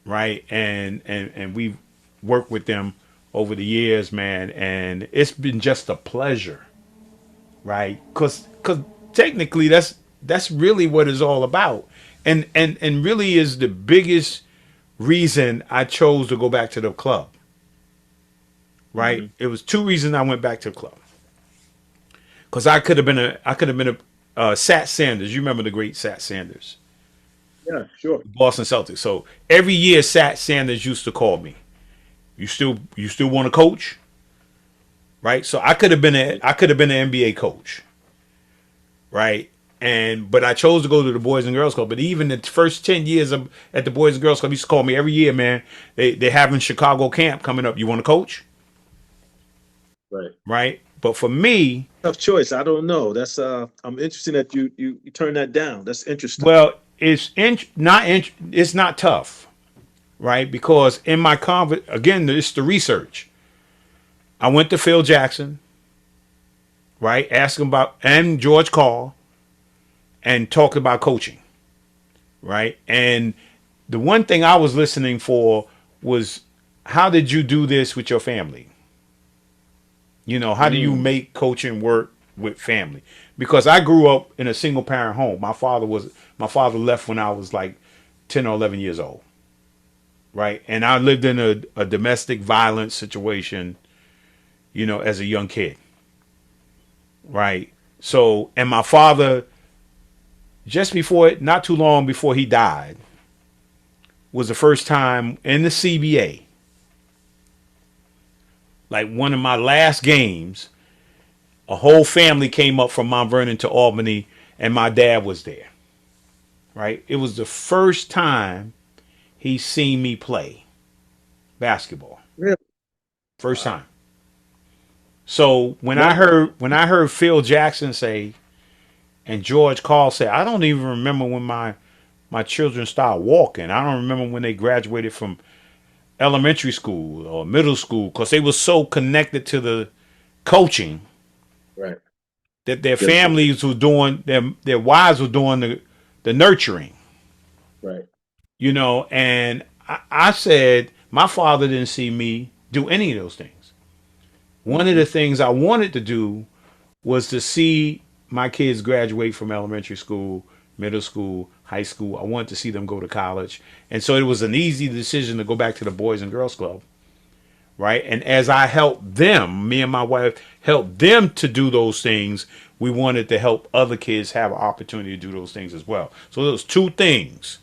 right? And we've worked with them over the years, man, and it's been just a pleasure, right? Because technically that's really what it's all about, and really is the biggest reason I chose to go back to the club. Right? Hmm. It was two reasons I went back to the club. Because I could have been a Sat Sanders. You remember the great Sat Sanders, Yeah. Sure. Boston Celtics. So every year Sat Sanders used to call me. You still want to coach, right? So Right. I could have been an NBA coach, right? But I chose to go to the Boys and Girls Club. But even the first 10 years at the Boys and Girls Club, he used to call me every year, man. They having Chicago camp coming up. You want to coach, Right. right? But for me, Tough choice. I don't know. That's I'm interested that you turn that down. That's interesting. well, it's not tough, right? Because in my again, it's the research. I went to Phil Jackson, right? Asked him about and George Carl, and talked about coaching, right? And the one thing I was listening for was, how did you do this with your family? How do you Mm. make coaching work with family? Because I grew up in a single parent home. My father left when I was like 10 or 11 years old, right? And I lived in a domestic violence situation, as a young kid, right? So, and my father, not too long before he died, was the first time in the CBA, like one of my last games, a whole family came up from Mount Vernon to Albany, and my dad was there, right? It was the first time he seen me play basketball. Really? First Wow. time. So Now, when I heard Phil Jackson say and George Carl say, I don't even remember when my children started walking. I don't remember when they graduated from elementary school or middle school, because they were so connected to the coaching right. that their Yes, sir. families were doing their wives were doing the nurturing, Right. and I said my father didn't see me do any of those things. One of Hmm. the things I wanted to do was to see my kids graduate from elementary school middle school, high school. I wanted to see them go to college. And so it was an easy decision to go back to the Boys and Girls Club, right? And as I helped them, me and my wife helped them to do those things, we wanted to help other kids have an opportunity to do those things as well. So those two things: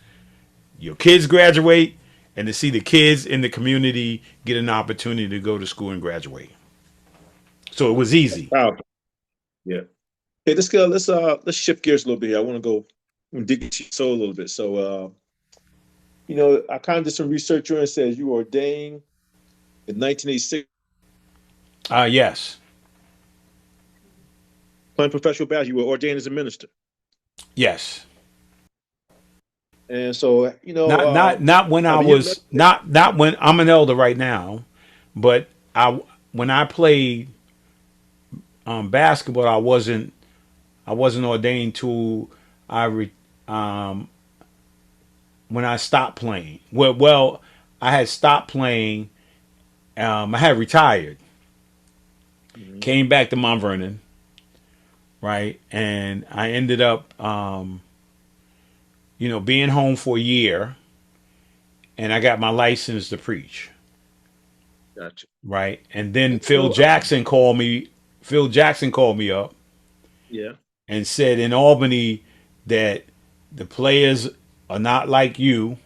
your kids graduate, and to see the kids in the community get an opportunity to go to school and graduate. So it was easy. Wow. Yeah. Hey, let's shift gears a little bit here. I want to go and dig into your soul a little bit. So I kind of did some research here and it says you were ordained in 1986 Yes. playing professional basketball. You were ordained as a minister. Yes. And so, Not when I you're was not when I'm an elder right now, but I when I played basketball, I wasn't ordained to I re, um, when I stopped playing. Well, I had stopped playing. I had retired, Mhm. came back to Mount Vernon, right, and I ended up, being home for a year, and I got my license to preach, Gotcha. right, and then So, Phil Jackson called me up yeah, and said in Albany that the players are not like you.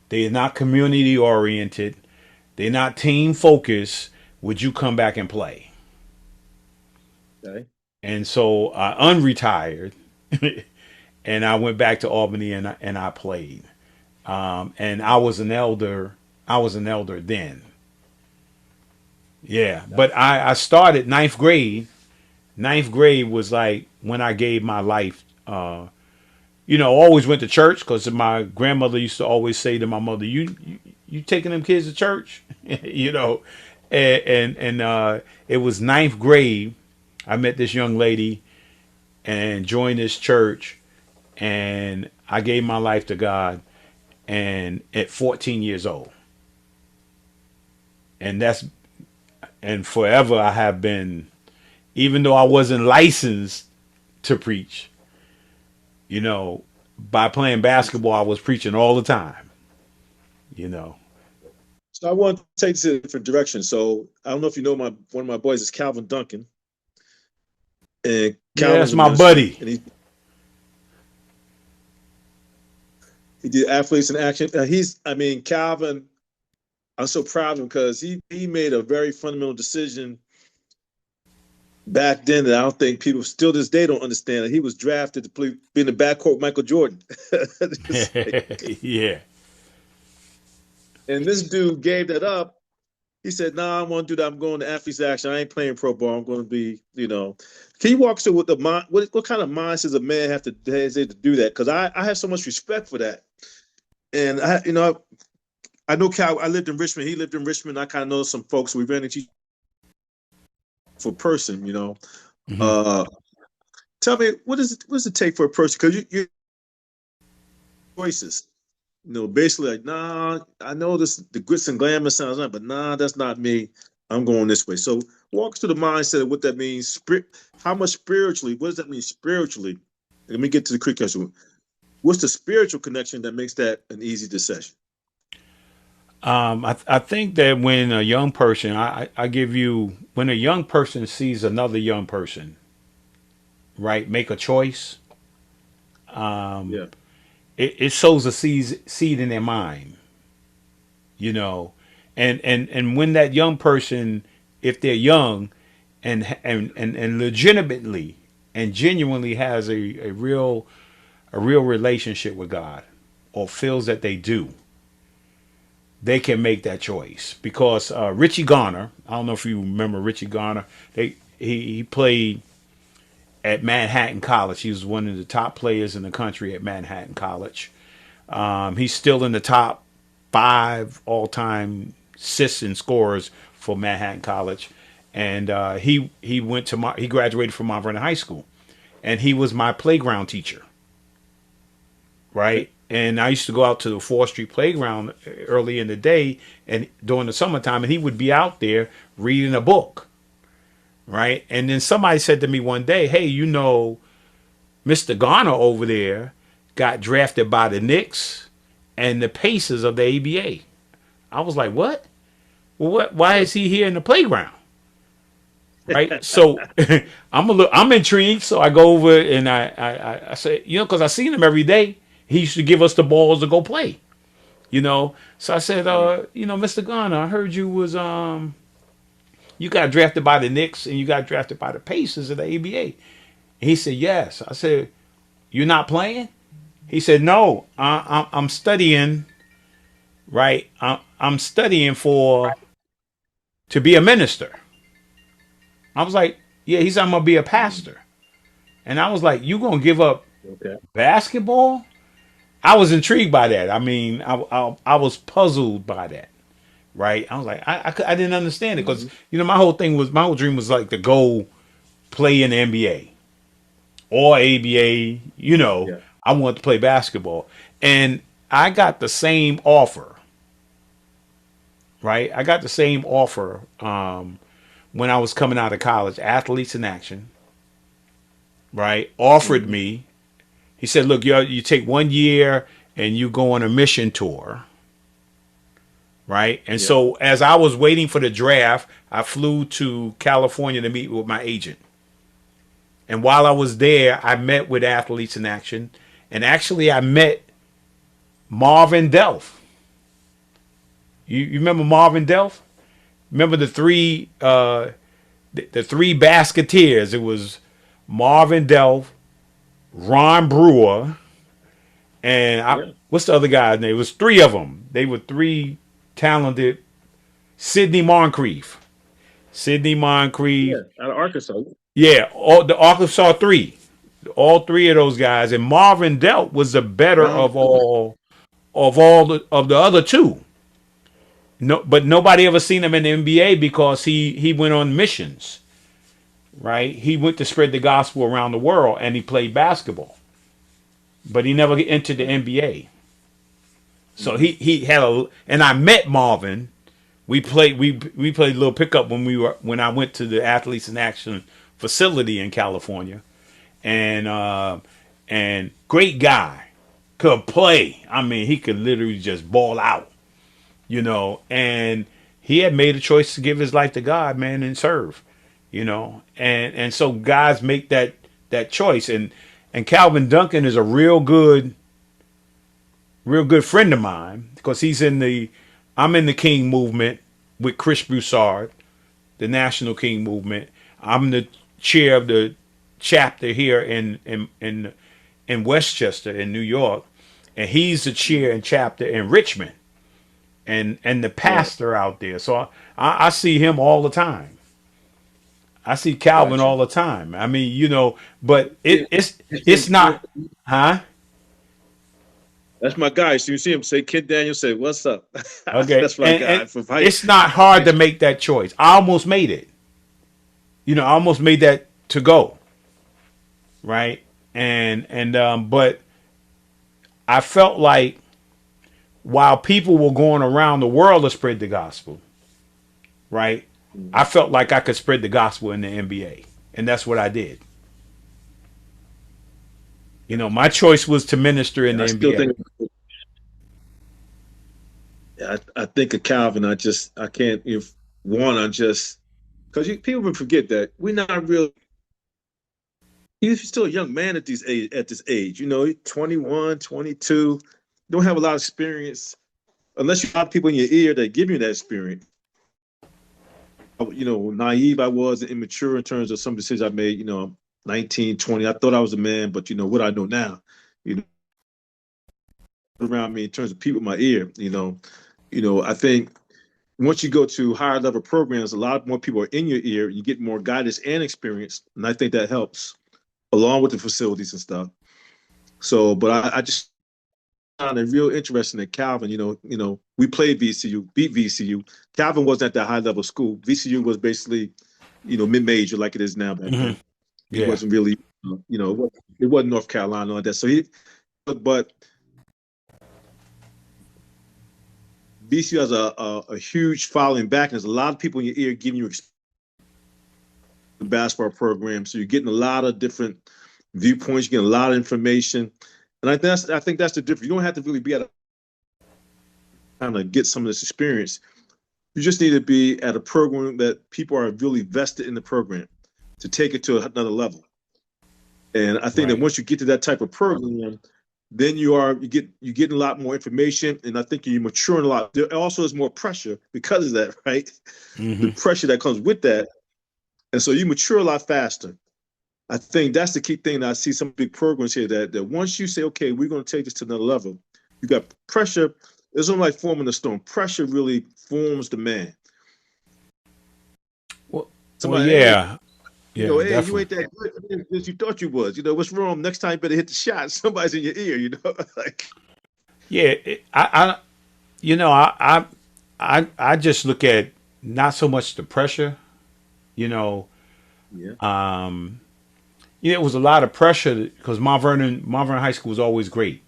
They're not community oriented. They're not team focused. Would you come back and play? okay. And so I unretired and I went back to Albany and I played. And I was an elder. I was an elder then. Yeah, but Gotcha. I started ninth grade. Ninth grade was like when I gave my life. Always went to church because my grandmother used to always say to my mother, "You taking them kids to church?" you know, and it was ninth grade. I met this young lady and joined this church, and I gave my life to God, and at 14 years old, and forever I have been, even though I wasn't licensed to preach, you know, by playing basketball, I was preaching all the time, you know. So I want to take this in a different direction. So I don't know if you know one of my boys is Calvin Duncan, and Yeah, that's Calvin's a my minister, buddy. and he did athletes in action. Calvin. I'm so proud of him because he made a very fundamental decision back then that I don't think people still this day don't understand. That he was drafted to play, be in the backcourt with Michael Jordan. yeah. And this dude gave that up. He said, "No, nah, I want to do that. I'm going to athletes action. I ain't playing pro ball. I'm going to be, you know." Can you walk us through what the mind, what kind of mindset does a man have to do that? Because I have so much respect for that. And I know Cal. I lived in Richmond. He lived in Richmond. I kind of know some folks. We ran into each for person. hmm Uh, Tell me what does it take for a person? Because you choices. Basically like, nah, I know this the glitz and glamour sounds like, but nah, that's not me. I'm going this way. So walk us through the mindset of what that means. How much spiritually? What does that mean spiritually? Let me get to the quick question. What's the spiritual connection that makes that an easy decision? I think that when a young person, I give you, when a young person sees another young person, right, make a choice, Yeah. it sows a seed in their mind, you know, and when that young person, if they're young, and legitimately and genuinely has a real relationship with God, or feels that they do, they can make that choice because Richie Garner. I don't know if you remember Richie Garner. He played at Manhattan College. He was one of the top players in the country at Manhattan College. He's still in the top 5 all-time assists and scorers for Manhattan College, and he graduated from Mount Vernon High School, and he was my playground teacher, Okay. right? And I used to go out to the 4th Street playground early in the day and during the summertime, and he would be out there reading a book, right? And then somebody said to me one day, "Hey, Mr. Garner over there, got drafted by the Knicks and the Pacers of the ABA. I was like, what? Well, what? Why is he here in the playground? Right. So I'm intrigued. So I go over and I say, because I seen him every day. He used to give us the balls to go play. So I said, Right. Mr. Garner, I heard you got drafted by the Knicks and you got drafted by the Pacers of the ABA. And he said, yes. I said, you're not playing? He said, no, I'm studying, right? I'm studying to be a minister. I was like, yeah, he said, I'm going to be a Mm. pastor. And I was like, you going to give up Okay. basketball? I was intrigued by that. I mean, I was puzzled by that. Right? I was like, I didn't understand it because Hmm. my whole dream was like to go play in the NBA or ABA. Yeah. I wanted to play basketball, and I got the same offer. Right? I got the same offer when I was coming out of college. Athletes in Action, right? Offered Hmm. me. He said, "Look, you take 1 year and you go on a mission tour." Right. And Yeah. so as I was waiting for the draft, I flew to California to meet with my agent. And while I was there, I met with Athletes in Action. And actually, I met Marvin Delph. You remember Marvin Delph? Remember the three basketeers? It was Marvin Delph, Ron Brewer, and Yeah. what's the other guy's name? It was three of them. They were three talented. Sidney Moncrief. Sidney Moncrief. Yeah. Out of Arkansas. Yeah, all the Arkansas three, all three of those guys, and Marvin Delt was the better Brown. of the other two. No, but nobody ever seen him in the NBA because he went on missions. Right, he went to spread the gospel around the world, and he played basketball, but he never entered the Yeah. NBA. So Hmm. he had and I met Marvin. We played a little pickup when I went to the Athletes in Action facility in California, and great guy, could play. I mean, he could literally just ball out, And he had made a choice to give his life to God, man, and serve, And so guys make that choice, and Calvin Duncan is a real good friend of mine because I'm in the King movement with Chris Broussard, the National King movement. I'm the chair of the chapter here in Westchester in New York, and he's the chair and chapter in Richmond, and the Right. pastor out there. So I see him all the time. I see Calvin Gotcha. all the time. I mean, but Yeah. it's not, huh? That's my guy. So you see him say, Kid Daniels say, "What's up?" Okay, That's my and guy from high. it's not hard to make that choice. I almost made it. I almost made that to go right, but I felt like while people were going around the world to spread the gospel, right, I Mhm. felt like I could spread the gospel in the NBA, and that's what I did. My choice was to minister in And the I still NBA. think, yeah, I think of Calvin. I can't, if one, I just, because people would forget that we're not real. He's still a young man at this age. 21, 22. Don't have a lot of experience unless you have people in your ear that give you that experience. Naive I was and immature in terms of some decisions I made. 19, 20. I thought I was a man, but what I know now. You know, around me in terms of people in my ear. I think once you go to higher level programs, a lot more people are in your ear. You get more guidance and experience, and I think that helps along with the facilities and stuff. So, but I just found it real interesting that Calvin, we played VCU, beat VCU. Calvin wasn't at that high level school. VCU was basically, mid major like it is now back Hmm. then. It Yeah. wasn't really, it wasn't North Carolina like that. So but VCU has a huge following back, and there's a lot of people in your ear giving you basketball program. So you're getting a lot of different viewpoints, you're getting a lot of information. And I think that's the difference. You don't have to really be at a kind of get some of this experience. You just need to be at a program that people are really vested in the program to take it to another level. And I think that Right. once you get to that type of program, then you getting a lot more information, and I think you're maturing a lot. There also is more pressure because of that, right? The Hmm. pressure that comes with that, and so you mature a lot faster. I think that's the key thing that I see some big programs here that once you say, okay, we're going to take this to another level, you got pressure. It's almost like forming a storm. Pressure really forms the man. Well, Somebody, hey, yeah, yeah, hey, you definitely. ain't that good as you thought you was. What's wrong? Next time, you better hit the shot. Somebody's in your ear. Like Yeah, you know, I just look at not so much the pressure. You know, yeah, yeah, it was a lot of pressure because Mount Vernon High School was always great,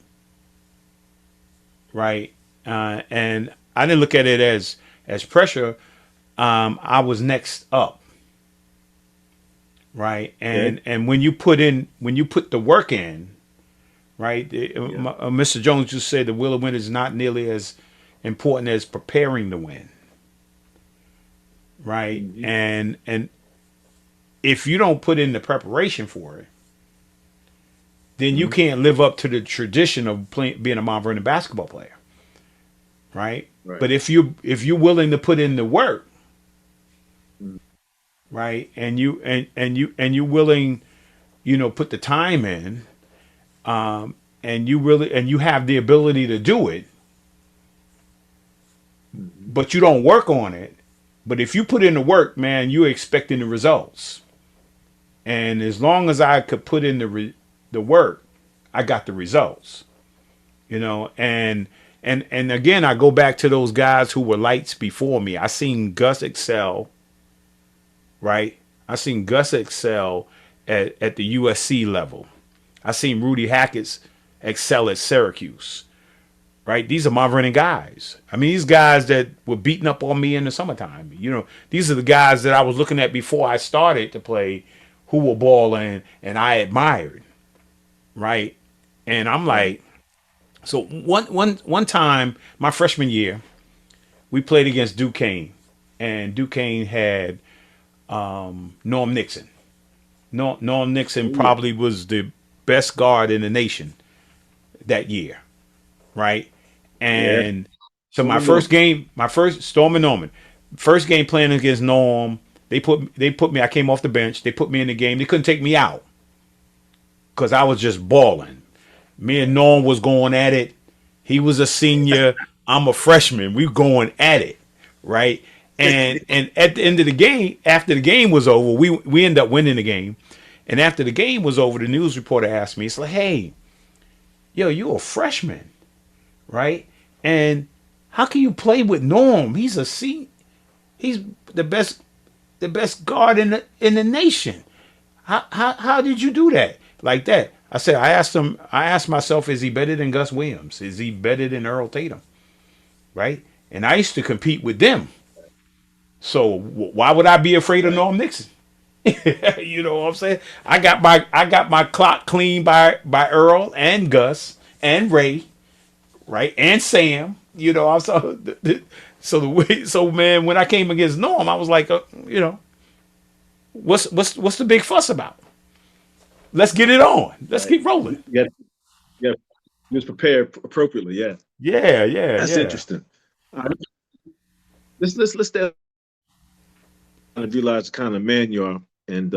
right? And I didn't look at it as pressure. I was next up, right? okay, And when you put the work in, right? yeah, Mr. Jones just said the will to win is not nearly as important as preparing to win, right? hmm And if you don't put in the preparation for it, then you hmm can't live up to the tradition of being a Mount Vernon basketball player, right? right, But if you're willing to put in the work, mm-hmm. right, and you willing, put the time in, and you have the ability to do it, but you don't work on it. But if you put in the work, man, you're expecting the results. And as long as I could put in the work, I got the results. And again, I go back to those guys who were lights before me. I seen Gus excel, right? I seen Gus excel at the USC level. I seen Rudy Hackett's excel at Syracuse, right? These are my running guys. I mean, these guys that were beating up on me in the summertime. These are the guys that I was looking at before I started to play, who were balling and I admired, right? And I'm Right. like, so one time, my freshman year, we played against Duquesne, and Duquesne had Norm Nixon. Norm Nixon Oh yeah, probably was the best guard in the nation that year, right? yeah. And so Stormy Norman. my first Storm and Norman, first game playing against Norm, they put me. I came off the bench. They put me in the game. They couldn't take me out because I was just balling. Me and Norm was going at it. He was a senior. I'm a freshman. We going at it, right? And at the end of the game, after the game was over, we ended up winning the game. And after the game was over, the news reporter asked me, it's like, hey, yo, you a freshman, right? And how can you play with Norm? He's the best the best guard in the nation. How did you do that? Like that. I asked myself, is he better than Gus Williams? Is he better than Earl Tatum? Right? And I used to compete with them. So why would I be afraid of Right. Norm Nixon? You know what I'm saying? I got my clock clean by Earl and Gus and Ray, right? And Sam. I'm so the way so man, when I came against Norm, I was like, what's the big fuss about? Let's get it on. Let's Right. keep rolling. Yeah, yeah. He was prepared appropriately. Yeah, Yeah, yeah, that's yeah. interesting. All right. Let's stay and realize the kind of man you are, and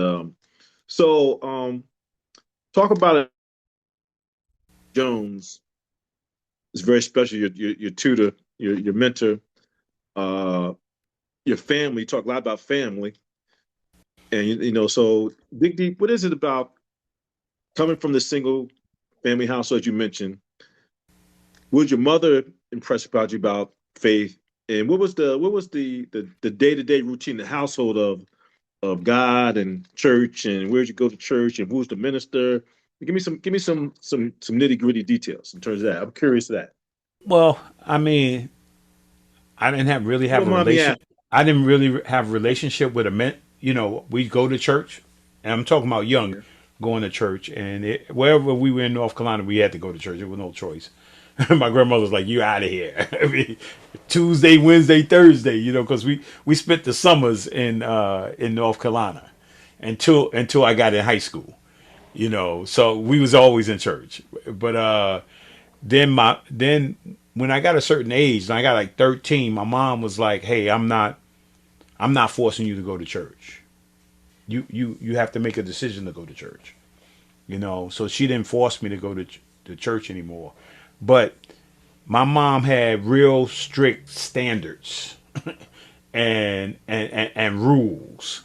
so talk about it. Jones is very special. Your tutor, your mentor, uh, your family. Talk a lot about family, and so dig deep. What is it about coming from the single family household you mentioned? What was your mother impressed about you about faith? And what was the day-to-day routine, the household of God and church, and where'd you go to church, and who's the minister? Give me some nitty-gritty details in terms of that. I'm curious of that. Well, I mean, I didn't have really You have don't a mind me relation. asking. I didn't really have a relationship with a men. We go to church, and I'm talking about young. Yeah. going to church, and wherever we were in North Carolina, we had to go to church. There was no choice. My grandmother was like, "You out of here!" I mean, Tuesday, Wednesday, Thursday, because we spent the summers in North Carolina until I got in high school. So we was always in church. But then when I got a certain age, and I got like 13, my mom was like, "Hey, I'm not forcing you to go to church. You have to make a decision to go to church." So she didn't force me to go to church anymore. But my mom had real strict standards and rules,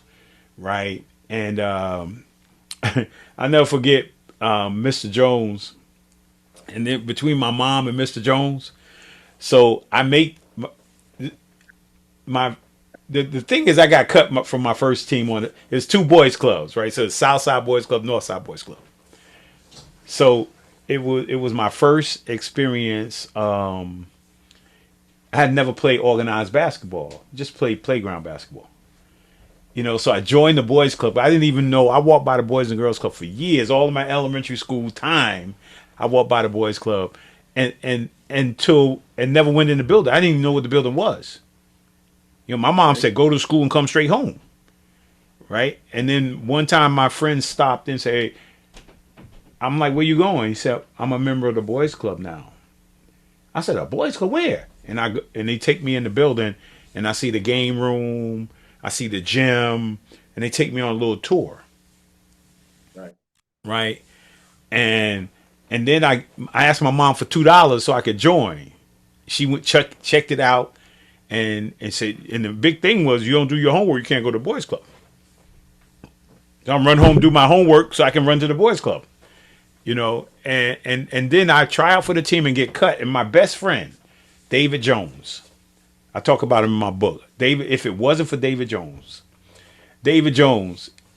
right? And I never forget Mr. Jones, and then between my mom and Mr. Jones, so I make my the thing is I got cut from my first team on it. It's two boys clubs, right? So it's Southside Boys Club, Northside Boys Club. So it was my first experience. I had never played organized basketball, just played playground basketball. So I joined the boys club. I didn't even know. I walked by the boys and girls club for years. All of my elementary school time, I walked by the boys club, and never went in the building. I didn't even know what the building was. My mom Right. said go to school and come straight home, right? And then one time my friend stopped and said, "Hey," I'm like, "Where you going?" He said, "I'm a member of the boys club now." I said, "A boys club where?" And they take me in the building, and I see the game room, I see the gym, and they take me on a little tour, Right. right? And and then I asked my mom for $2 so I could join. She went checked it out, and said, and the big thing was you don't do your homework, you can't go to the boys club. So I'm run home, do my homework so I can run to the boys club. And then I try out for the team and get cut. And my best friend, David Jones, I talk about him in my book. David, if it wasn't for David Jones,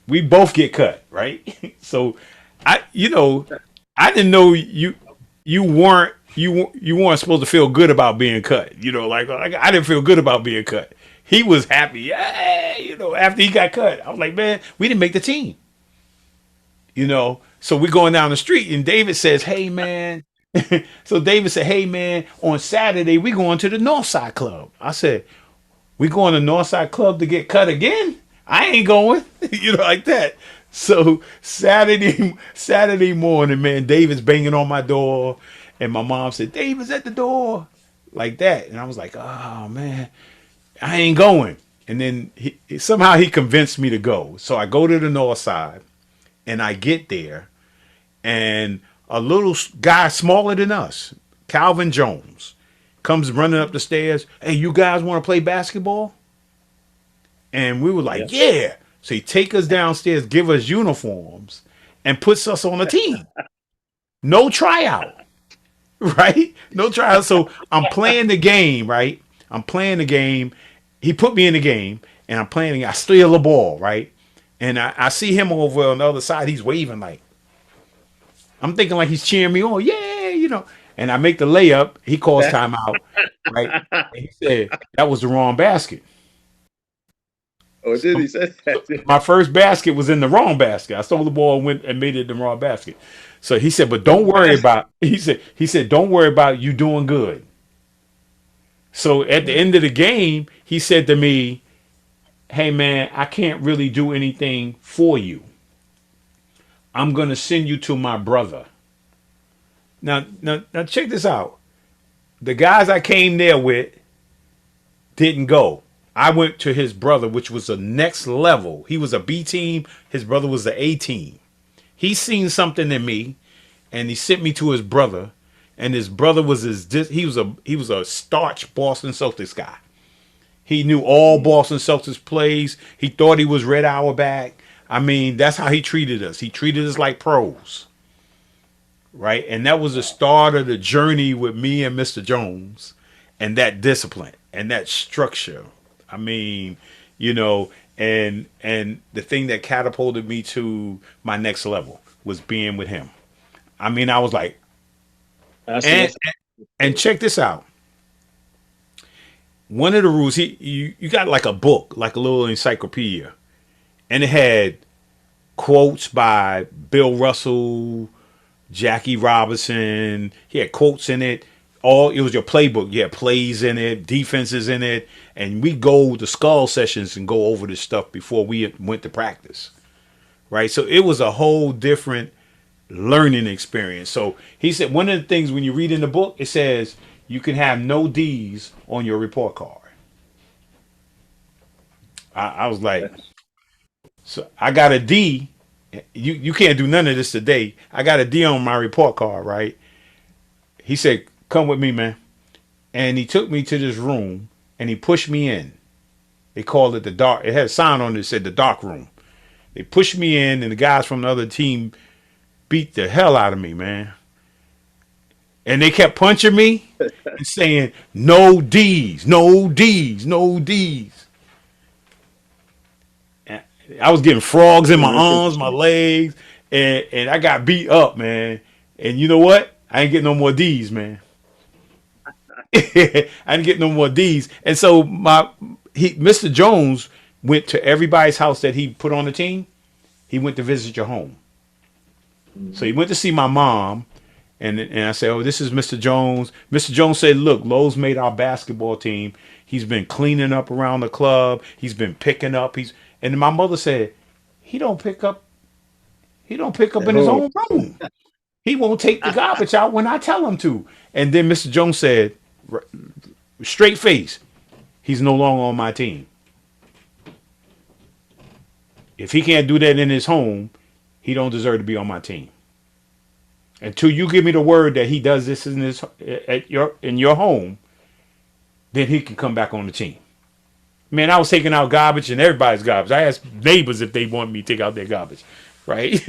we both get cut, right? So I didn't know you weren't supposed to feel good about being cut. Like I didn't feel good about being cut. He was happy, yeah, after he got cut. I was like, man, we didn't make the team. So we're going down the street, and David says, "Hey, man." So David said, "Hey, man, on Saturday we going to the Northside Club." I said, "We going to Northside Club to get cut again? I ain't going." Like that. So Saturday morning, man, David's banging on my door, and my mom said, "David's at the door," like that, and I was like, "Oh man, I ain't going." And then somehow he convinced me to go. So I go to the North Side, and I get there, and a little guy smaller than us, Calvin Jones, comes running up the stairs. "Hey, you guys want to play basketball?" And we were Yeah. like, "Yeah." So he take us downstairs, give us uniforms, and puts us on a team. No tryout, right? No tryout. So I'm playing the game, right? I'm playing the game. He put me in the game, and I'm playing. I steal the ball, right? And I see him over on the other side. He's waving like, I'm thinking like he's cheering me on. Yeah. And I make the layup. He calls timeout, right? And he said that was the wrong basket. Oh, did So, he say so that? my first basket was in the wrong basket. I stole the ball and went and made it in the wrong basket. So he said, "But don't Wrong worry basket. about." He said, "Don't worry about you doing good." So at the Right. end of the game, he said to me, "Hey man, I can't really do anything for you. I'm gonna send you to my brother." Now, check this out. The guys I came there with didn't go. I went to his brother, which was the next level. He was a B team. His brother was the A team. He seen something in me, and he sent me to his brother. And his brother was he was a starch Boston Celtics guy. He knew all Mm. Boston Celtics plays. He thought he was Red Auerbach. I mean, that's how he treated us. He treated us like pros, right? And that was the Wow. start of the journey with me and Mr. Jones, and that discipline and that structure. I mean, you know, and the thing that catapulted me to my next level was being with him. I mean, I was like, and That's and check this out. One of the rules, you got like a book, like a little encyclopedia, and it had quotes by Bill Russell, Jackie Robinson. He had quotes in it. All it was your playbook. You had plays in it, defenses in it, and we go to skull sessions and go over this stuff before we went to practice. Right. So it was a whole different learning experience. So he said one of the things when you read in the book, it says you can have no D's on your report card. I was like, so I got a D. You can't do none of this today. I got a D on my report card, right? He said, "Come with me, man." And he took me to this room and he pushed me in. They called it the dark. It had a sign on it that said the dark room. They pushed me in, and the guys from the other team beat the hell out of me, man. And they kept punching me and saying, "No D's, no D's, no D's." And I was getting frogs in my That's arms, my interesting. legs, and I got beat up, man. And you know what? I ain't getting no more D's, man. I didn't get no more D's. And so Mr. Jones went to everybody's house that he put on the team. He went to visit your home. So he Mhm. went to see my mom, and I said, "Oh, this is Mr. Jones." Mr. Jones said, "Look, Lowe's made our basketball team. He's been cleaning up around the club. He's been picking up. He's." And my mother said, "He don't pick up. He don't pick up At in his home. own room. He won't take the garbage out when I tell him to." And then Mr. Jones said, straight face, "He's no longer on my team. If he can't do that in his home, he don't deserve to be on my team. Until you give me the word that he does this in your home, then he can come back on the team." Man, I was taking out garbage and everybody's garbage. I asked neighbors if they want me to take out their garbage, right?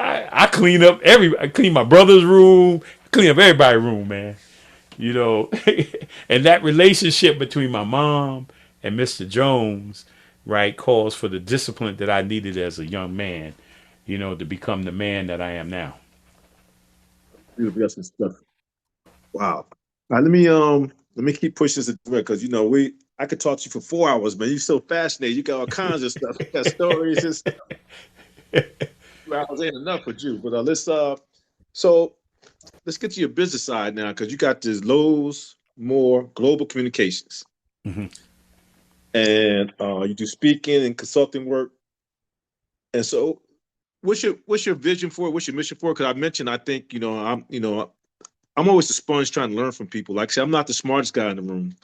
I clean my brother's room, clean up everybody's room, man. You know, and that relationship between my mom and Mr. Jones, right, calls for the discipline that I needed as a young man, to become the man that I am now. Beautiful. That's some stuff. Wow. All right, let me keep pushing this because we I could talk to you for 4 hours, man. You're so fascinating. You got all kinds of stuff. You got stories and stuff. 2 hours ain't enough for you. But so let's get to your business side now because you got this Lowe's more global communications, Hmm. and you do speaking and consulting work. And so, what's your vision for it? What's your mission for it? Because I mentioned, I think I'm always the sponge trying to learn from people. Like I said, I'm not the smartest guy in the room,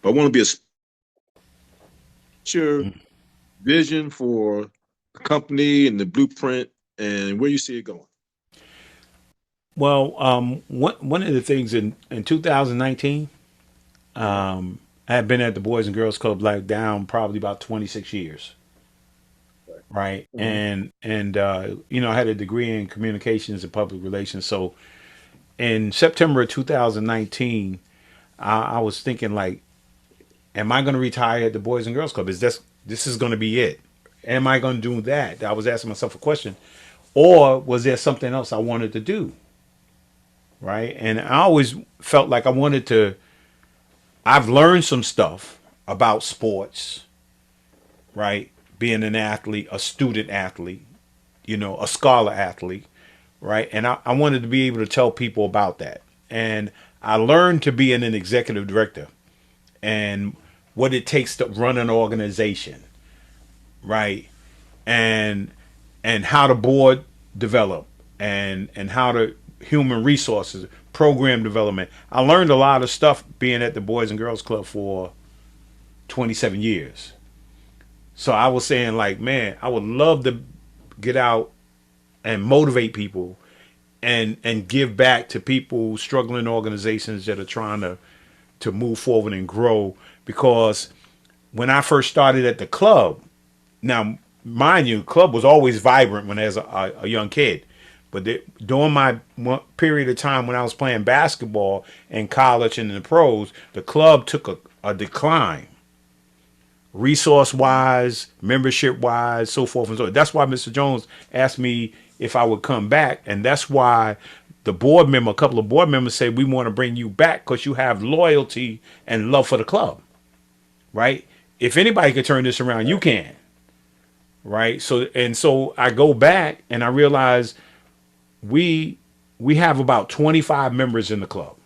but I want to be your vision for the company and the blueprint and where you see it going. Well, one of the things in 2019, Uh-huh. I had been at the Boys and Girls Club like down probably about 26 years, Right. right? Uh-huh. And I had a degree in communications and public relations. So in September of 2019, I was thinking like, am I going to retire at the Boys and Girls Club? This is going to be it? Am I going to do that? I was asking myself a question, or was there something else I wanted to do? Right? And I always felt like I wanted to. I've learned some stuff about sports, right? Being an athlete, a student athlete, a scholar athlete, right? And I wanted to be able to tell people about that. And I learned to be an executive director and what it takes to run an organization, right? And how the board develop and how the human resources program development. I learned a lot of stuff being at the Boys and Girls Club for 27 years. So I was saying like, man, I would love to get out and motivate people and give back to people, struggling organizations that are trying to move forward and grow. Because when I first started at the club, now mind you, club was always vibrant when I was a young kid. But during my period of time when I was playing basketball in college and in the pros, the club took a decline, resource wise, membership wise, so forth and so on. That's why Mr. Jones asked me if I would come back, and that's why a couple of board members said we want to bring you back because you have loyalty and love for the club, right? If anybody could turn this around, you Right. can, right? So I go back and I realize we we have about 25 members in the club,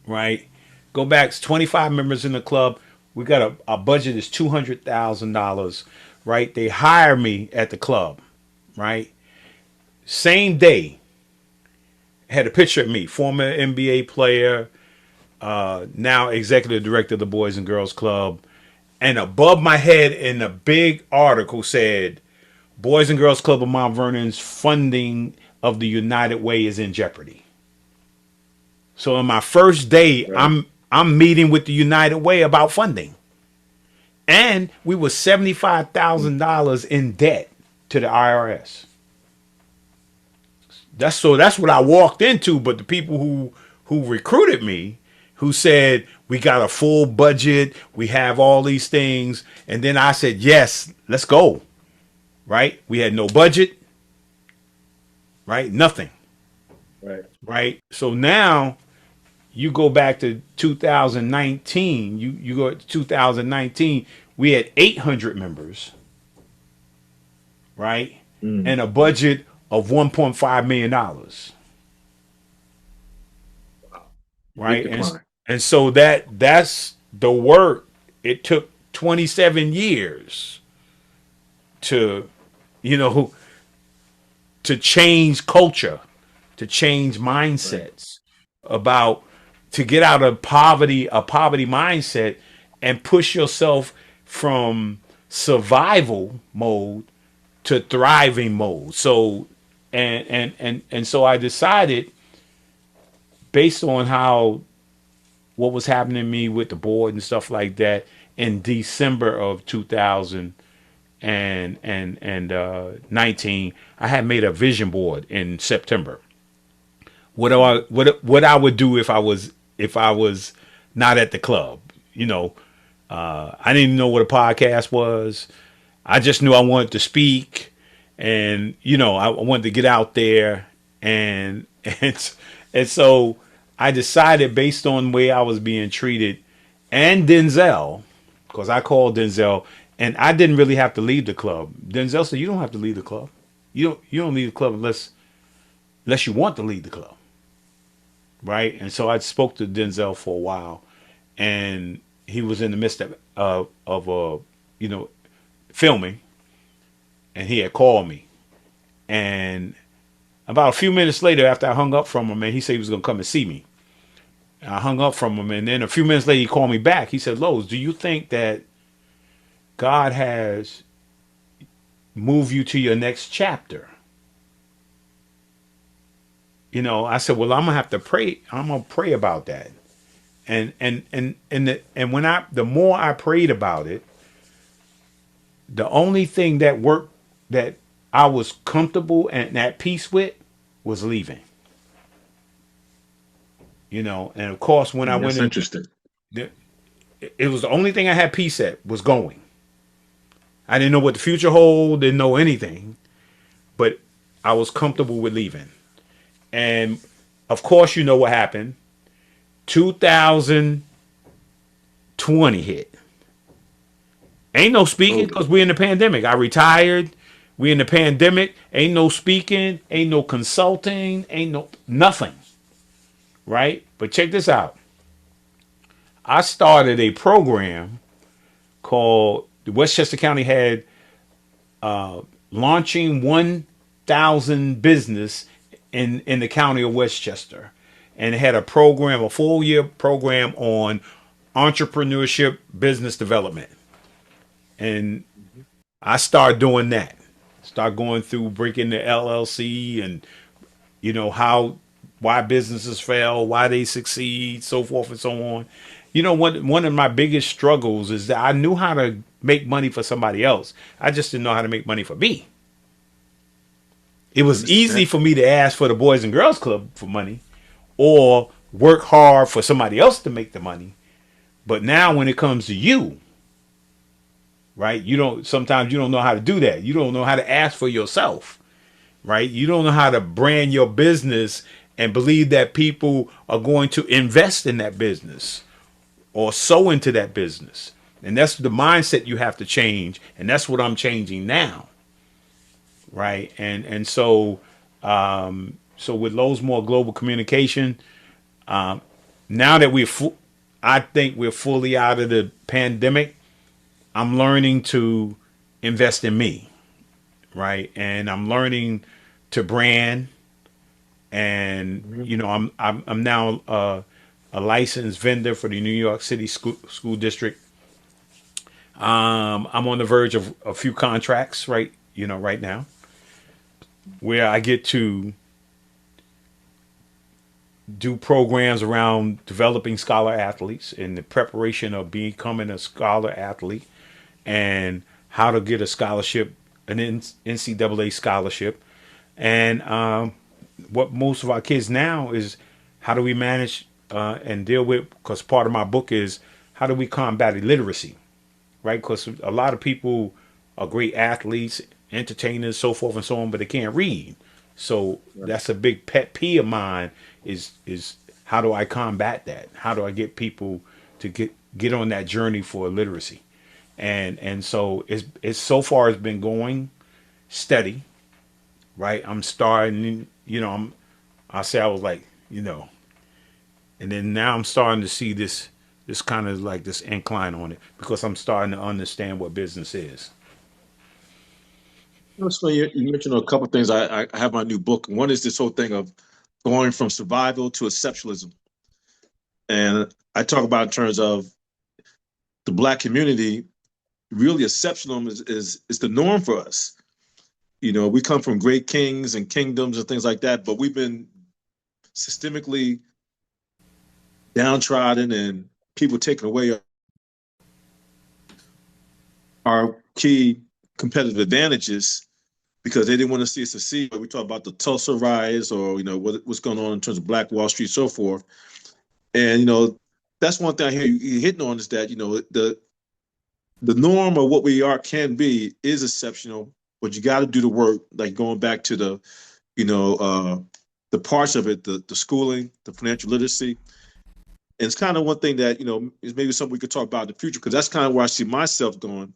right? Go back, 25 members in the club. We got a budget is $200,000, right? They hire me at the club, right? Same day, had a picture of me, former NBA player, now executive director of the Boys and Girls Club. And above my head in a big article said, Boys and Girls Club of Mount Vernon's funding of the United Way is in jeopardy. So on my first day, Right. I'm meeting with the United Way about funding. And we were $75,000 in debt to the IRS. That's what I walked into. But the people who recruited me, who said we got a full budget, we have all these things, and then I said yes, let's go. Right? We had no budget, right? Nothing, Right. right? So now you go back to 2019. You go to 2019. We had 800 members, right, Mm. and a budget of $1.5 million, Big right, decline. and so that's the work. It took 27 years to, you know, to change culture, to change Right. mindsets about to get out of poverty, a poverty mindset, and push yourself from survival mode to thriving mode. So and so I decided, based on how what was happening to me with the board and stuff like that, in December of 2000 and 19, I had made a vision board in September. What I would do if I was not at the club. You know, I didn't know what a podcast was. I just knew I wanted to speak, and I wanted to get out there, and and so I decided, based on the way I was being treated, and Denzel, because I called Denzel, and I didn't really have to leave the club. Denzel said, "You don't have to leave the club. You don't leave the club unless you want to leave the club." Right? And so I spoke to Denzel for a while, and he was in the midst of you know filming, and he had called me, and about a few minutes later, after I hung up from him, and he said he was going to come and see me. And I hung up from him, and then a few minutes later, he called me back. He said, "Lowe's, do you think that God has moved you to your next chapter?" I said, "Well, I'm gonna have to pray. I'm gonna pray about that." And when the more I prayed about it, the only thing that worked, that I was comfortable and at peace with, was leaving. And of course, when I Mm, went that's in, interesting. it was the only thing I had peace at, was going. I didn't know what the future hold, didn't know anything, but I was comfortable with leaving. And of course, you know what happened. 2020 hit. Ain't no speaking Oh, because we're in the pandemic. I retired. We in the pandemic. Ain't no speaking. Ain't no consulting. Ain't no nothing. Right? But check this out. I started a program called, the Westchester County had launching 1,000 business in the county of Westchester, and it had a program, a full year program on entrepreneurship, business development, and mhm. I started doing that. Start going through breaking the LLC, and how, why businesses fail, why they succeed, so forth and so on. One of my biggest struggles is that I knew how to make money for somebody else. I just didn't know how to make money for me. It was easy Understand. for me to ask for the Boys and Girls Club for money, or work hard for somebody else to make the money. But now when it comes to you, right, sometimes you don't know how to do that. You don't know how to ask for yourself, right? You don't know how to brand your business and believe that people are going to invest in that business or sow into that business. And that's the mindset you have to change. And that's what I'm changing now. Right. So with Lowe's More Global Communication, now that I think we're fully out of the pandemic, I'm learning to invest in me. Right. And I'm learning to brand. And, Mhm. you know, I'm now a licensed vendor for the New York City school district. I'm on the verge of a few contracts right now where I get to do programs around developing scholar athletes in the preparation of becoming a scholar athlete and how to get a scholarship, an NCAA scholarship. And what most of our kids now is how do we manage and deal with, because part of my book is how do we combat illiteracy, right? Because a lot of people are great athletes, entertainers, so forth and so on, but they can't read. So Right. that's a big pet peeve of mine. Is how do I combat that? How do I get people to get on that journey for literacy? And so it's so far it's been going steady, right? I'm starting, I say I was like, and then now I'm starting to see this kind of like this incline on it because I'm starting to understand what business is. So you mentioned a couple of things. I have my new book. One is this whole thing of going from survival to exceptionalism, and I talk about in terms of the black community. Really, exceptionalism is the norm for us. You know, we come from great kings and kingdoms and things like that, but we've been systemically downtrodden and people taking away our key competitive advantages because they didn't want to see us succeed. We talk about the Tulsa riots or, what's going on in terms of Black Wall Street, so forth. And, that's one thing I hear you hitting on is that, the norm of what we are can be is exceptional, but you got to do the work, like going back to you know, uh, the parts of it, the schooling, the financial literacy. And it's kind of one thing that, is maybe something we could talk about in the future, because that's kind of where I see myself going.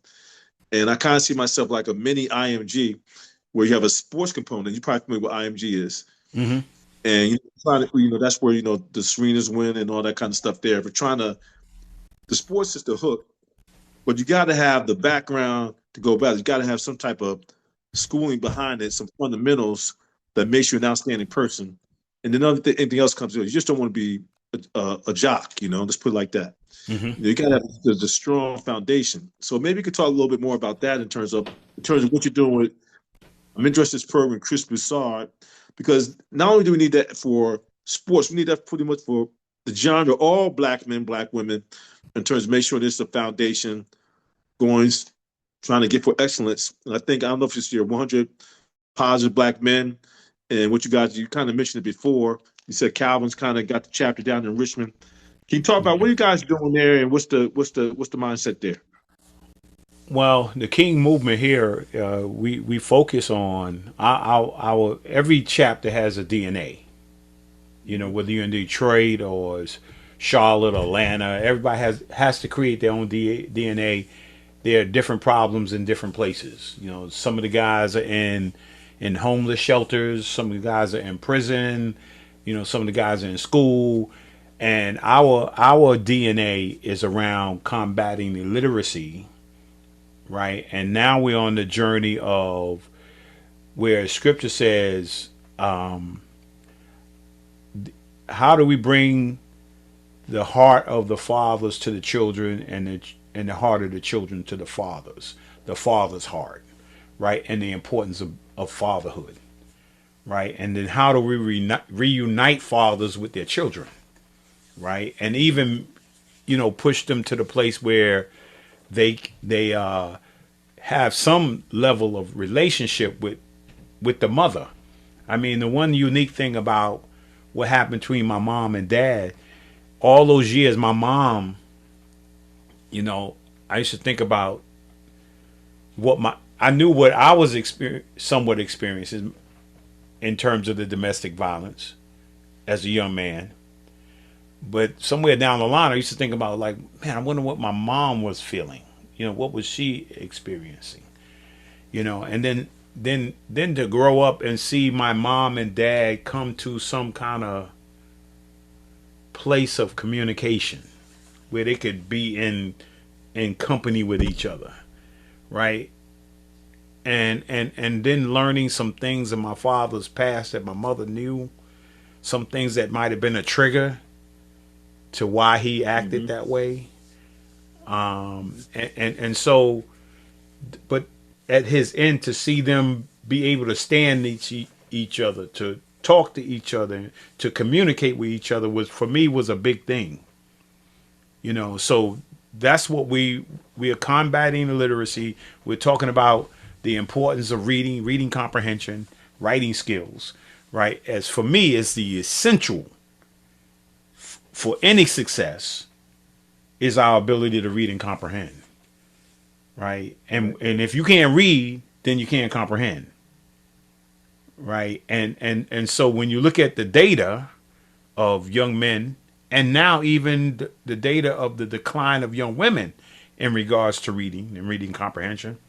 And I kind of see myself like a mini IMG, where you have a sports component. You probably familiar with what IMG is. Mm-hmm. And that's where the Serenas win and all that kind of stuff there. But the sports is the hook, but you got to have the background to go back. You got to have some type of schooling behind it, some fundamentals that makes you an outstanding person. And then anything else comes in. You just don't want to be a jock, let's put it like that. Mm-hmm. You got to have the strong foundation. So maybe you could talk a little bit more about that in terms of what you're doing with. I'm interested in this program, Chris Broussard, because not only do we need that for sports, we need that pretty much for the genre, all black men, black women, in terms of make sure there's a foundation going, trying to get for excellence. And I don't know if it's your 100 positive black men, and what you kind of mentioned it before. You said Calvin's kind of got the chapter down in Richmond. Can you talk about what Yeah. are you guys doing there, and what's the mindset there? Well, the King movement here, we focus on our every chapter has a DNA. Whether you're in Detroit or Charlotte, Atlanta, everybody has to create their own DNA. There are different problems in different places. Some of the guys are in homeless shelters. Some of the guys are in prison. Some of the guys are in school. And our DNA is around combating illiteracy, right? And now we're on the journey of where Scripture says, how do we bring the heart of the fathers to the children, and the heart of the children to the father's heart, right? And the importance of fatherhood, right? And then how do we reunite fathers with their children, right? And even push them to the place where they have some level of relationship with the mother. I mean, the one unique thing about what happened between my mom and dad, all those years, my mom, I used to think about I knew what I was somewhat experiencing in terms of the domestic violence as a young man. But somewhere down the line, I used to think about like, man, I wonder what my mom was feeling. What was she experiencing? And then to grow up and see my mom and dad come to some kind of place of communication where they could be in company with each other, right? And then learning some things in my father's past that my mother knew, some things that might have been a trigger to why he acted Mm-hmm. that way. And so, but at his end, to see them be able to stand each other, to talk to each other, to communicate with each other was, for me, was a big thing. So that's what we are combating illiteracy. We're talking about the importance of reading comprehension, writing skills, right? As for me, is the essential for any success is our ability to read and comprehend, right? And Right. and if you can't read, then you can't comprehend, right? And so when you look at the data of young men, and now even the data of the decline of young women in regards to reading and reading comprehension,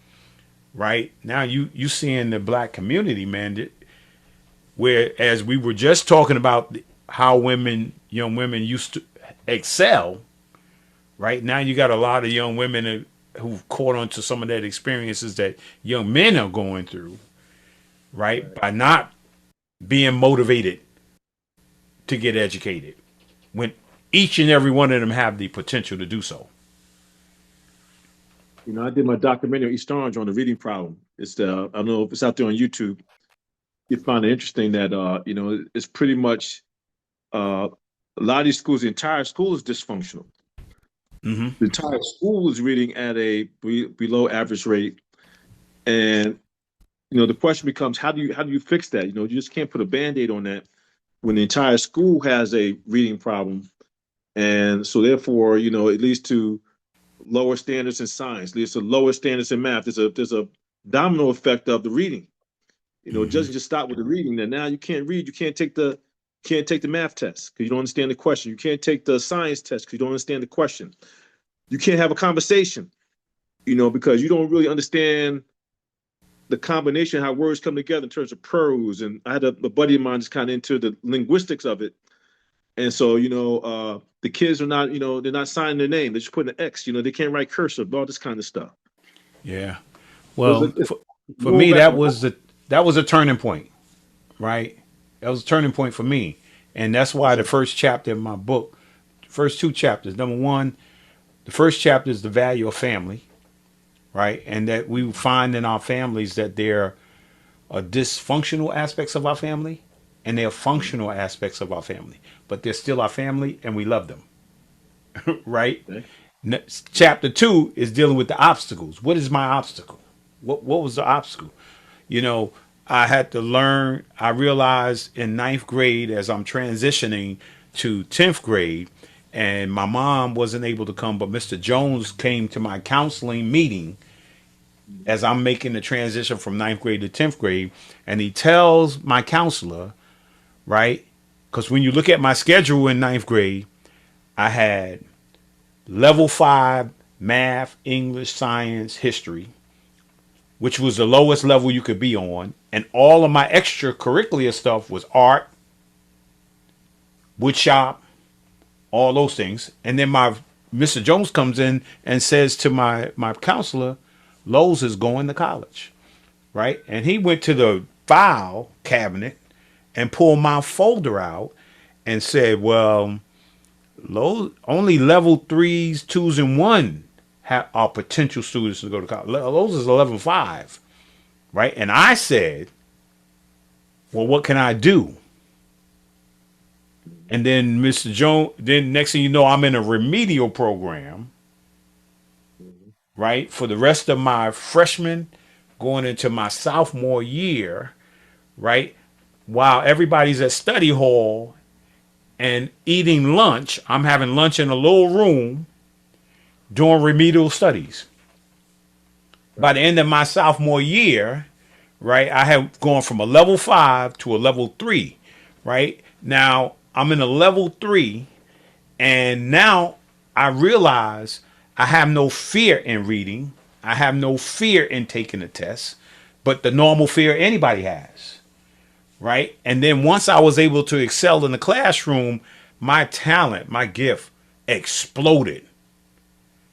right? Now you see in the black community, man, whereas we were just talking about how young women used to excel, right? Now you got a lot of young women who've caught on to some of that experiences that young men are going through, right? Right. By not being motivated to get educated when each and every one of them have the potential to do so. I did my documentary East Orange on the reading problem. I don't know if it's out there on YouTube. You find it interesting that it's pretty much uh, a lot of these schools, the entire school is dysfunctional. Mm-hmm. The entire school is reading at a below average rate, and the question becomes how do you fix that? You just can't put a band-aid on that when the entire school has a reading problem, and so therefore it leads to lower standards in science, leads to lower standards in math. There's a domino effect of the reading. It Mm-hmm. doesn't just stop with the reading. Then now you can't read, you can't take the math test because you don't understand the question. You can't take the science test because you don't understand the question. You can't have a conversation, because you don't really understand the combination, how words come together in terms of prose. And I had a buddy of mine that's kind of into the linguistics of it. And so, the kids are not, they're not signing their name. They're just putting an X, they can't write cursive, all this kind of stuff. Yeah. So it's, Well, it's for roll me, back and that was a turning point, right? That was a turning point for me, and that's why the forth. first chapter in my book, first two chapters. Number one, the first chapter is the value of family, right? And that we find in our families that there are dysfunctional aspects of our family and there are functional aspects of our family, but they're still our family and we love them, right? Okay. Chapter two is dealing with the obstacles. What is my obstacle? What was the obstacle? You know, I had to learn. I realized in ninth grade as I'm transitioning to 10th grade, and my mom wasn't able to come, but Mr. Jones came to my counseling meeting as I'm making the transition from ninth grade to 10th grade. And he tells my counselor, right? Because when you look at my schedule in ninth grade, I had level five math, English, science, history, which was the lowest level you could be on. And all of my extracurricular stuff was art, wood shop, all those things. And then my Mr. Jones comes in and says to my counselor, Lowe's is going to college, right? And he went to the file cabinet and pulled my folder out and said, well, Lowe's, only level threes, twos, and one are potential students to go to college. Lowe's is 11.5, right? And I said, well, what can I do? And then Mr. Jones, then next thing you know, I'm in a remedial program, Mhm. right? For the rest of my freshman going into my sophomore year, right? While everybody's at study hall and eating lunch, I'm having lunch in a little room doing remedial studies. By Right. the end of my sophomore year, right, I have gone from a level five to a level three, right? Now I'm in a level three And now I realize I have no fear in reading. I have no fear in taking a test, but the normal fear anybody has, right? And then once I was able to excel in the classroom, my talent, my gift exploded.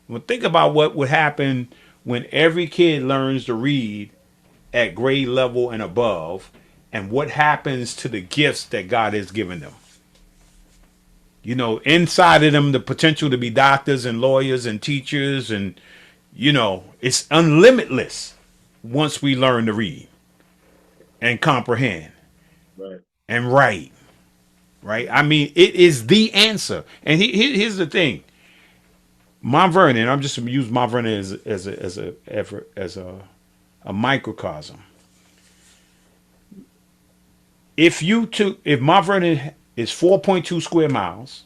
Well, think about what would happen when every kid learns to read at grade level and above, and what happens to the gifts that God has given them. You know, inside of them, the potential to be doctors and lawyers and teachers, and, you know, it's unlimitless once we learn to read and comprehend Right. and write, right? I mean, it is the answer. And here's the thing. Mount Vernon, I'm just going to use Mount Vernon as a microcosm. If Mount Vernon is 4.2 square miles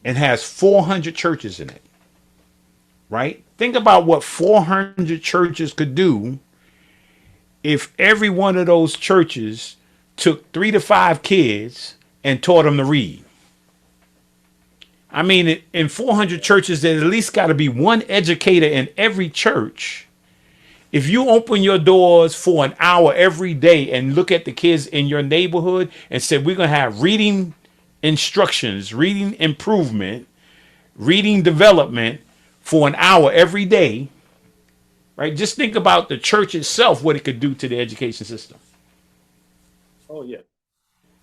and has 400 churches in it, right? Think about what 400 churches could do if every one of those churches took 3 to 5 kids and taught them to read. I mean, in 400 churches, there's at least got to be one educator in every church. If you open your doors for an hour every day and look at the kids in your neighborhood and say, we're going to have reading instructions, reading improvement, reading development for an hour every day, right? Just think about the church itself, what it could do to the education system. Oh yeah.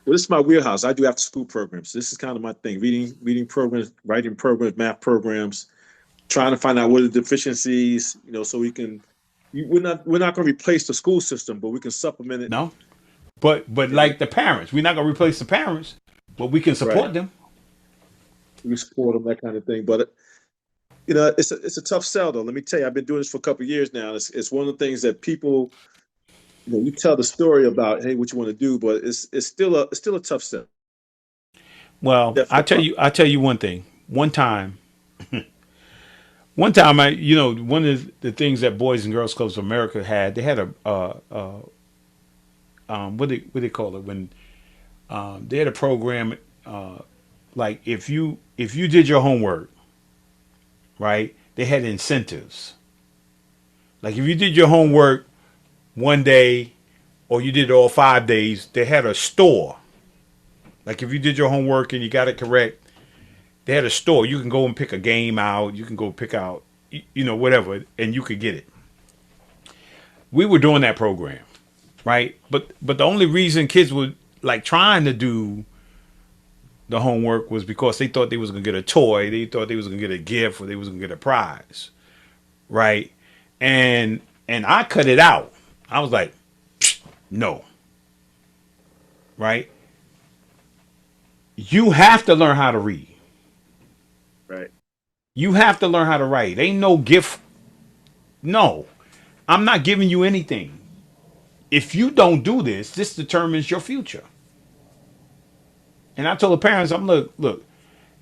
Well, this is my wheelhouse. I do after school programs. This is kind of my thing. Reading programs, writing programs, math programs, trying to find out what are the deficiencies, so we can we're not going to replace the school system, but we can supplement it. No, but And like the parents, we're not going to replace the parents, but we can right, support them. we support them, that kind of thing. But it's a tough sell though. Let me tell you, I've been doing this for a couple of years now. It's one of the things that people, you tell the story about, hey, what you want to do, but it's still a tough sell. Well, Definitely a tough. I tell you one thing. One time, one of the things that Boys and Girls Clubs of America had, they had what they call it when they had a program, like if you did your homework, right? They had incentives. Like if you did your homework one day, or you did it all 5 days, they had a store. Like if you did your homework and you got it correct, they had a store. You can go and pick a game out. You can go pick out, whatever, and you could get it. We were doing that program, right? But the only reason kids were like trying to do the homework was because they thought they was gonna get a toy, they thought they was gonna get a gift, or they was gonna get a prize, right? And I cut it out. I was like, no, right? You have to learn how to read. Right. You have to learn how to write. Ain't no gift. No, I'm not giving you anything. If you don't do this, this determines your future. And I told the parents, I'm look,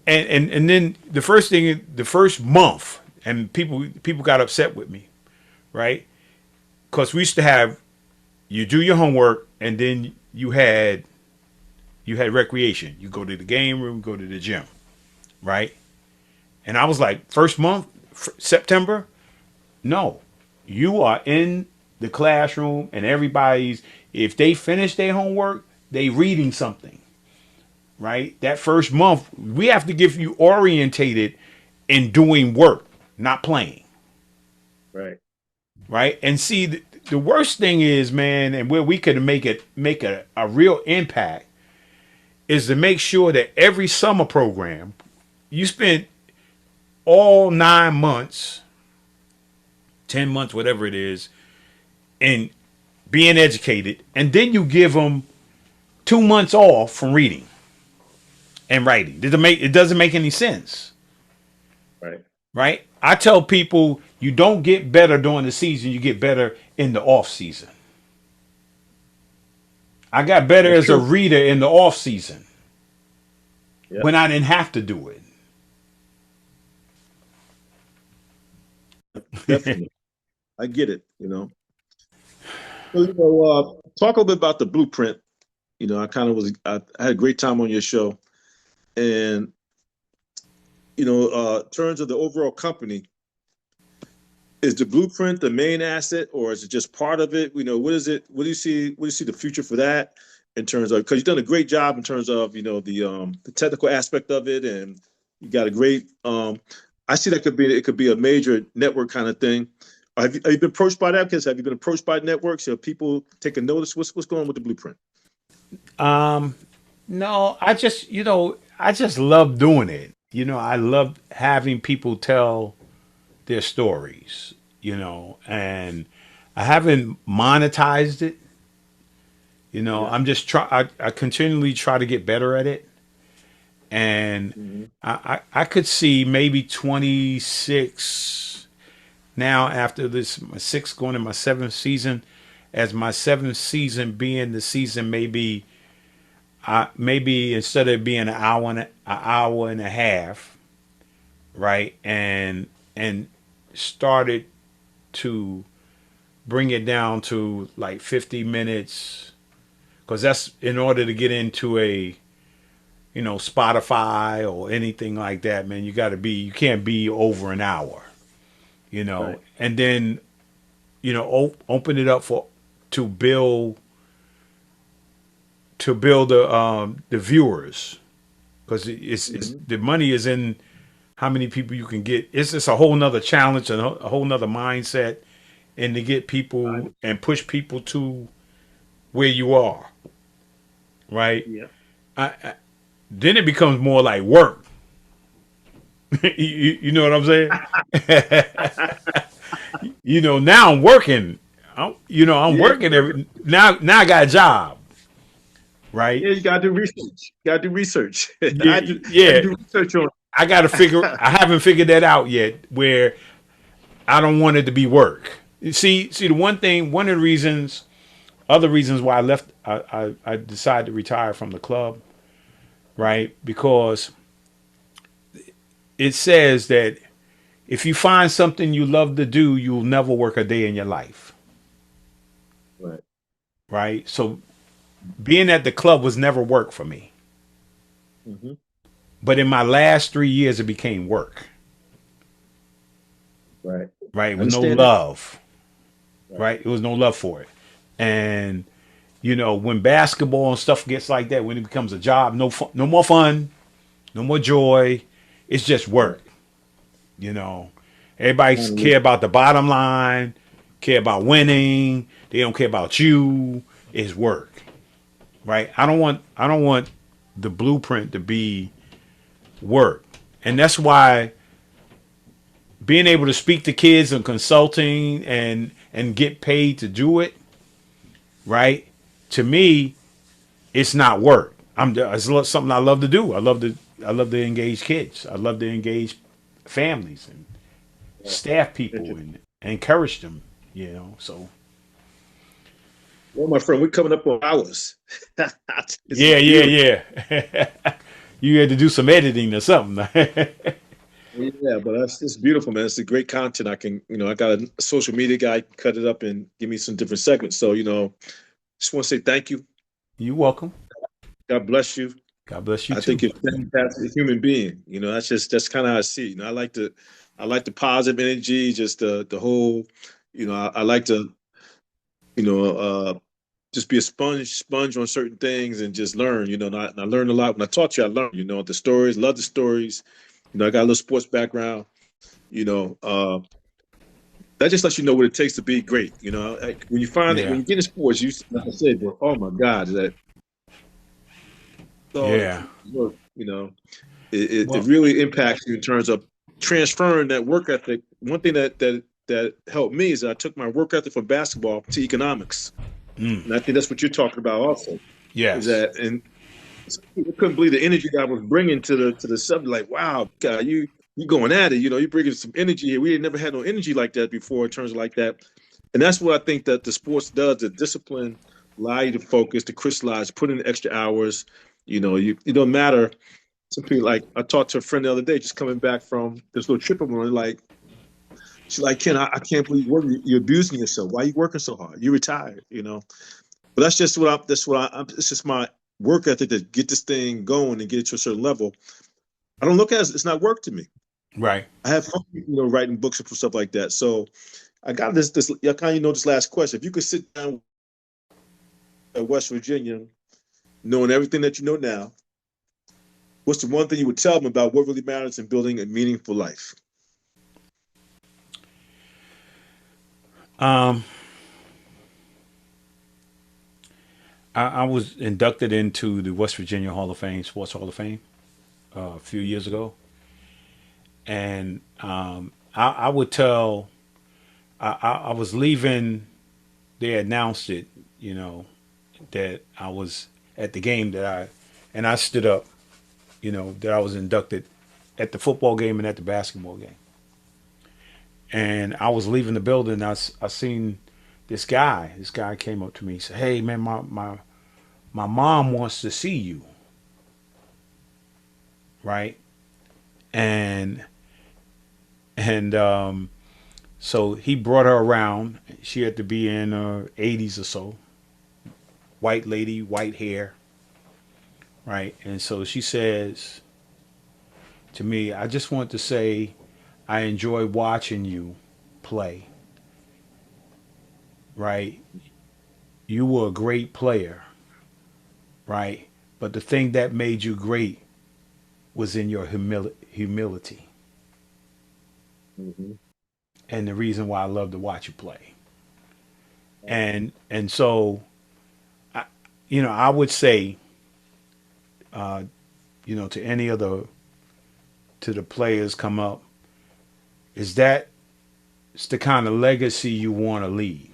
and then the first month, and people got upset with me, right? Because we used to have you do your homework, and then you had recreation. You go to the game room, go to the gym, right? And I was like, first month, September, no, you are in the classroom, and everybody's, if they finish their homework, they reading something, right? That first month, we have to get you orientated in doing work, not playing, Right. right? And see, the worst thing is, man, and where we could make a real impact is to make sure that every summer program, you spend all 9 months, 10 months, whatever it is, in being educated, and then you give them 2 months off from reading and writing. It doesn't make any sense, Right. right? I tell people you don't get better during the season, you get better in the off season. I got better That's as a true. reader in the off season Yeah. when I didn't have to do it. Definitely. I get it. So, talk a little bit about the blueprint. I kind of I had a great time on your show, and in terms of the overall company, is the blueprint the main asset, or is it just part of it? What is it? What do you see? What do you see the future for that in terms of? Because you've done a great job in terms of the technical aspect of it, and you got a great. I see that could be a major network kind of thing. Have you been approached by that? Because have you been approached by networks? Are people taking notice? What's going on with the blueprint? No, I just love doing it. I love having people tell their stories, and I haven't monetized it. Yeah. I'm just I continually try to get better at it. And Hmm. I could see maybe 26 now after this, my sixth going in my seventh season, as my seventh season being the season maybe maybe instead of being an hour and a half, right, and started to bring it down to like 50 minutes, because that's in order to get into a Spotify or anything like that, man. You can't be over an hour, Right. and then open it up for to build the viewers, because it's Hmm. the money is in how many people you can get. It's just a whole nother challenge and a whole nother mindset, and to get people and push people to where you are, right? Yeah. Then it becomes more like work. You know what I'm saying? Now I'm working. I'm Yeah. working every now. Now I got a job, right? Yeah. You gotta do research. You gotta do research. Yeah, I yeah. do research on. I got to figure. I haven't figured that out yet. Where I don't want it to be work. See, the one of the reasons, other reasons why I left, I decided to retire from the club, right? Because it says that if you find something you love to do, you'll never work a day in your life, Right. right? So being at the club was never work for me. Hmm. But in my last 3 years, it became work, Right. right? With no Understand that. love, Right. right? It was no love for it. And when basketball and stuff gets like that, when it becomes a job, no more fun, no more joy. It's just Right. work. You know, everybody Finally. care about the bottom line, care about winning. They don't care about you. It's work, right? I don't want the blueprint to be work, and that's why being able to speak to kids and consulting and get paid to do it, right? To me, it's not work. It's something I love to do. I love to engage kids. I love to engage families and Right. staff people Interesting. and encourage them. So Well, my friend, we're coming up on hours. This is yeah, beautiful. yeah, yeah. You had to do some editing or something. Yeah, but that's beautiful, man. It's a great content. I got a social media guy, cut it up and give me some different segments. So, just want to say thank you. You welcome. God bless you. God bless you I too. think you're a fantastic human being. That's kind of how I see it. I like the positive energy, just the whole, I like to, you know, just be a sponge on certain things and just learn. And I learned a lot when I taught you. I learned, the stories, love the stories. I got a little sports background. You know, uh, that just lets you know what it takes to be great. Like when you find it, when Yeah, you get in sports, like I said, well, oh my God, that all the yeah. work, it Well, really impacts you in terms of transferring that work ethic. One thing that helped me is that I took my work ethic from basketball to economics, and I think that's what you're talking about also. Is yes. that and some people couldn't believe the energy that I was bringing to the subject. Like, wow, God, you going at it. You're bringing some energy here. We had never had no energy like that before in terms of like that, and that's what I think that the sports does. The discipline allow you to focus, to crystallize, put in extra hours. You it don't matter. Some people like I talked to a friend the other day, just coming back from this little trip I'm on. Like she's like, Ken, I can't believe you're abusing yourself. Why are you working so hard? You retired. But that's what I. It's just my work ethic to get this thing going and get it to a certain level. I don't look at it, it's not work to me. Right. I have fun, writing books and stuff like that. So I got this I kind of this last question. If you could sit down at West Virginia, knowing everything that you know now, what's the one thing you would tell them about what really matters in building a meaningful life? Um, I was inducted into the West Virginia Hall of Fame, Sports Hall of Fame, a few years ago, and I would tell. I was leaving. They announced it, you know, that I was at the game and I stood up, that I was inducted at the football game and at the basketball game. And I was leaving the building. I seen this guy. This guy came up to me. He said, "Hey man, my mom wants to see you." Right. And and so he brought her around. She had to be in her 80s or so. White lady, white hair. Right. And so she says to me, "I just want to say I enjoy watching you play." Right. You were a great player. Right. But the thing that made you great was in your humility. Mm-hmm. And the reason why I love to watch you play. And so, I, I would say, uh, to any of the players come up, is that it's the kind of legacy you want to leave,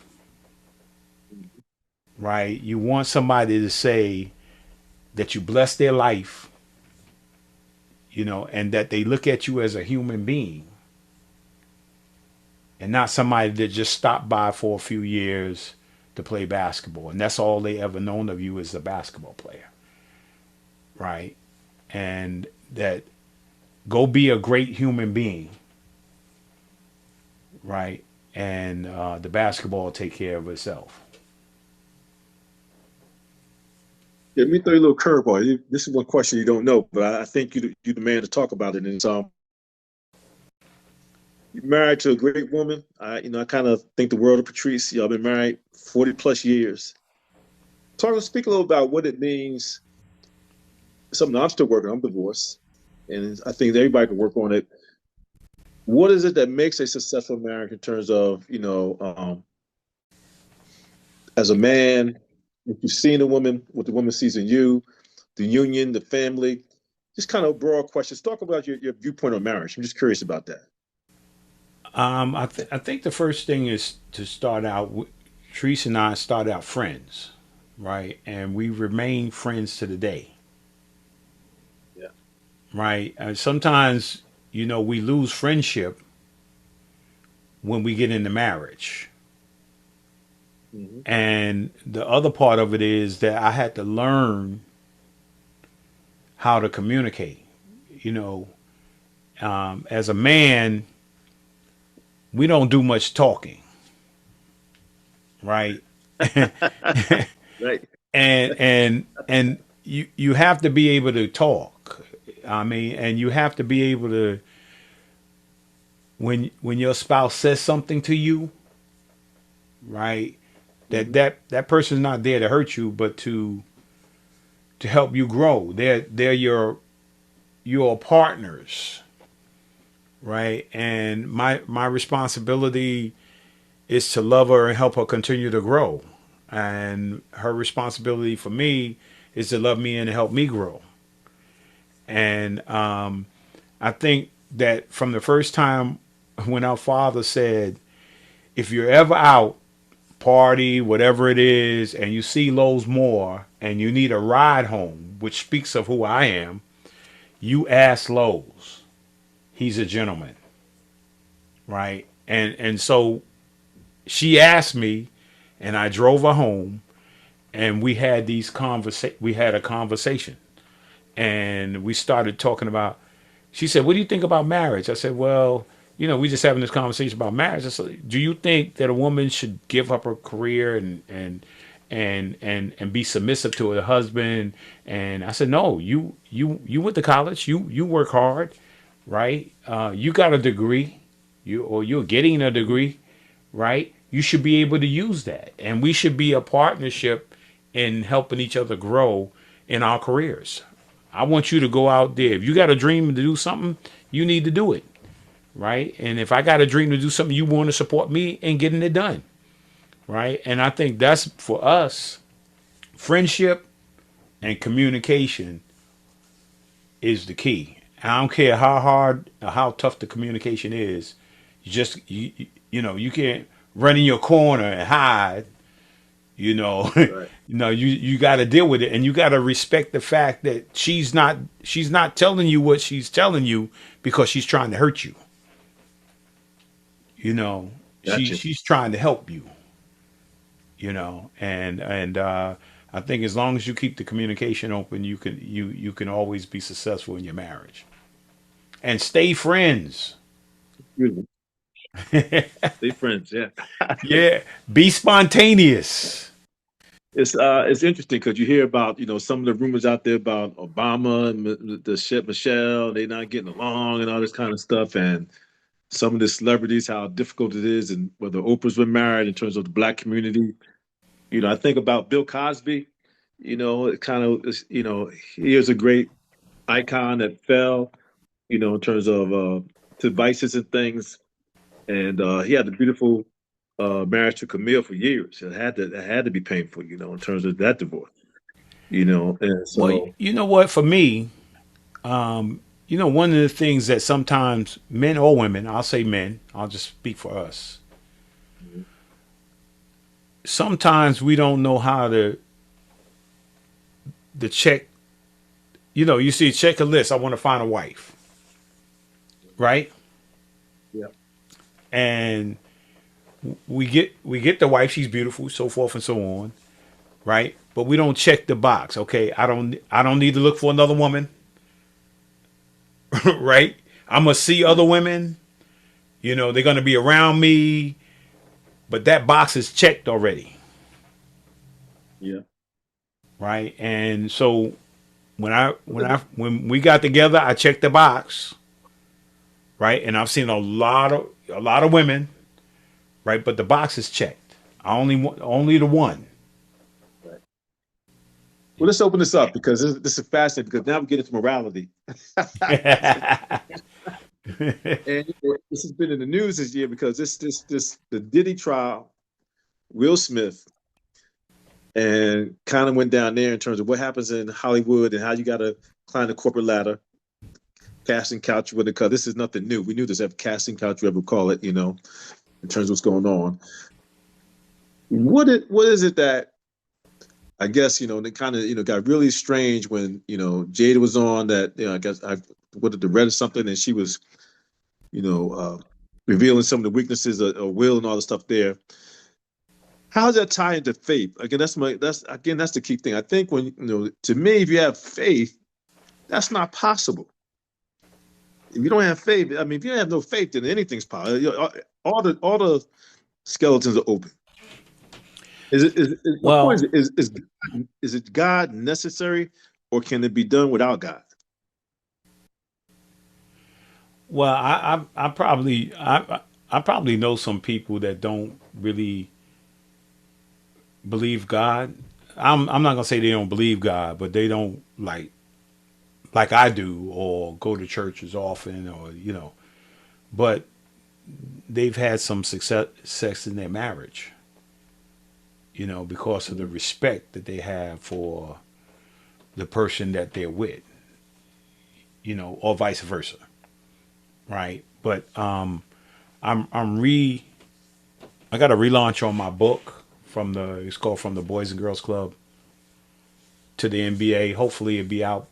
right? You want somebody to say that you bless their life, and that they look at you as a human being and not somebody that just stopped by for a few years to play basketball. And that's all they ever known of you as a basketball player, right? And that go be a great human being, right? And the basketball will take care of itself. Yeah, let me throw you a little curveball. This is one question you don't know, but I think you the man to talk about it. And it's you're married to a great woman. I kind of think the world of Patrice. Y'all been married 40 plus years. Speak a little about what it means. Something I'm still working on. I'm divorced, and I think everybody can work on it. What is it that makes a successful marriage in terms of as a man, if you've seen a woman, what the woman sees in you, the union, the family, just kind of broad questions. Talk about your viewpoint on marriage. I'm just curious about that. I think the first thing is to start out. Teresa and I started out friends, right? And we remain friends to the day, Yeah. right? Sometimes, we lose friendship when we get into marriage. Hmm. And the other part of it is that I had to learn how to communicate. You know, as a man, we don't do much talking, right? Right. And you have to be able to talk. I mean, and you have to be able to when your spouse says something to you, right? That Hmm. that person's not there to hurt you, but to help you grow. They're your partners, right? And my responsibility is to love her and help her continue to grow. And her responsibility for me is to love me and help me grow. And I think that from the first time when our father said, if you're ever out, party, whatever it is, and you see Lowe's Moore and you need a ride home, which speaks of who I am, you ask Lowe's. He's a gentleman, right? And so she asked me, and I drove her home, and we had a conversation, and we started talking about. She said, "What do you think about marriage?" I said, "Well, we just having this conversation about marriage. I said, do you think that a woman should give up her career and be submissive to her husband. And I said, no, you went to college, you work hard, right? You got a degree, you're getting a degree, right? You should be able to use that, and we should be a partnership in helping each other grow in our careers. I want you to go out there. If you got a dream to do something, you need to do it, right? And if I got a dream to do something, you want to support me in getting it done, right? And I think that's for us, friendship and communication is the key. I don't care how hard or how tough the communication is. You can't run in your corner and hide. You know, Right. you got to deal with it, and you got to respect the fact that she's not telling you what she's telling you because she's trying to hurt you. You know, Gotcha. she's trying to help you. And I think as long as you keep the communication open, you can always be successful in your marriage and stay friends. Beautiful. Stay friends. Yeah. Yeah, be spontaneous. It's interesting because you hear about some of the rumors out there about Obama and the shit Michelle, they not getting along and all this kind of stuff, and some of the celebrities how difficult it is, and whether Oprah's been married in terms of the black community. I think about Bill Cosby. It kind of is, he is a great icon that fell, in terms of to vices and things, and he had a beautiful marriage to Camille for years. It had to be painful, in terms of that divorce. And Well, so you know what? For me, one of the things that sometimes men or women, I'll say men, I'll just speak for us. Sometimes we don't know how to check. You see, check a list. I want to find a wife, right? yeah, And we get the wife. She's beautiful, so forth and so on, right? But we don't check the box. Okay, I don't need to look for another woman, right? I'm gonna see other women. They're gonna be around me, but that box is checked already, yeah. right? And so when we got together, I checked the box, right? And I've seen a lot of women, right? But the box is checked. I only want only the one. Right. Well, let's open this up because this is fascinating because now we get into morality. And this has been in the news this year because this the Diddy trial, Will Smith, and kind of went down there in terms of what happens in Hollywood and how you got to climb the corporate ladder, casting couch with it. Because this is nothing new. We knew this every casting couch we ever call it. In terms of what's going on. What is it that I guess they kind of got really strange when Jada was on that I guess I what did the read or something and she was you know uh, revealing some of the weaknesses of Will and all the stuff there. How does that tie into faith? Again, that's the key thing. I think when to me, if you have faith, that's not possible. If you don't have faith, I mean, if you have no faith, then anything's possible. All the skeletons are open. My point Well, is it God necessary, or can it be done without God? well, I probably know some people that don't really believe God. I'm not gonna say they don't believe God, but they don't like I do or go to church as often or. But they've had some success in their marriage, because of the respect that they have for the person that they're with, or vice versa, right? But I got a relaunch on my book it's called From the Boys and Girls Club to the NBA. Hopefully it'll be out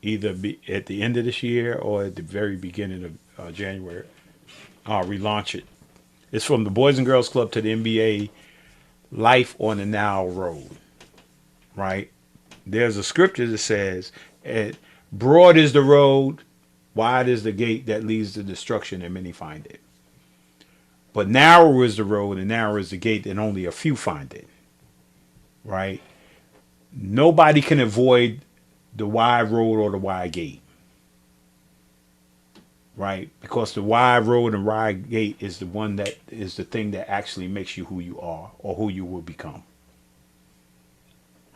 either at the end of this year or at the very beginning of January. I'll relaunch it. It's From the Boys and Girls Club to the NBA, Life on the Now Road, right? There's a scripture that says, broad is the road, wide is the gate that leads to destruction, and many find it. But narrow is the road and narrow is the gate, and only a few find it. right? Nobody can avoid the wide road or the wide gate, right? Because the wide road and wide gate is the one that is the thing that actually makes you who you are or who you will become,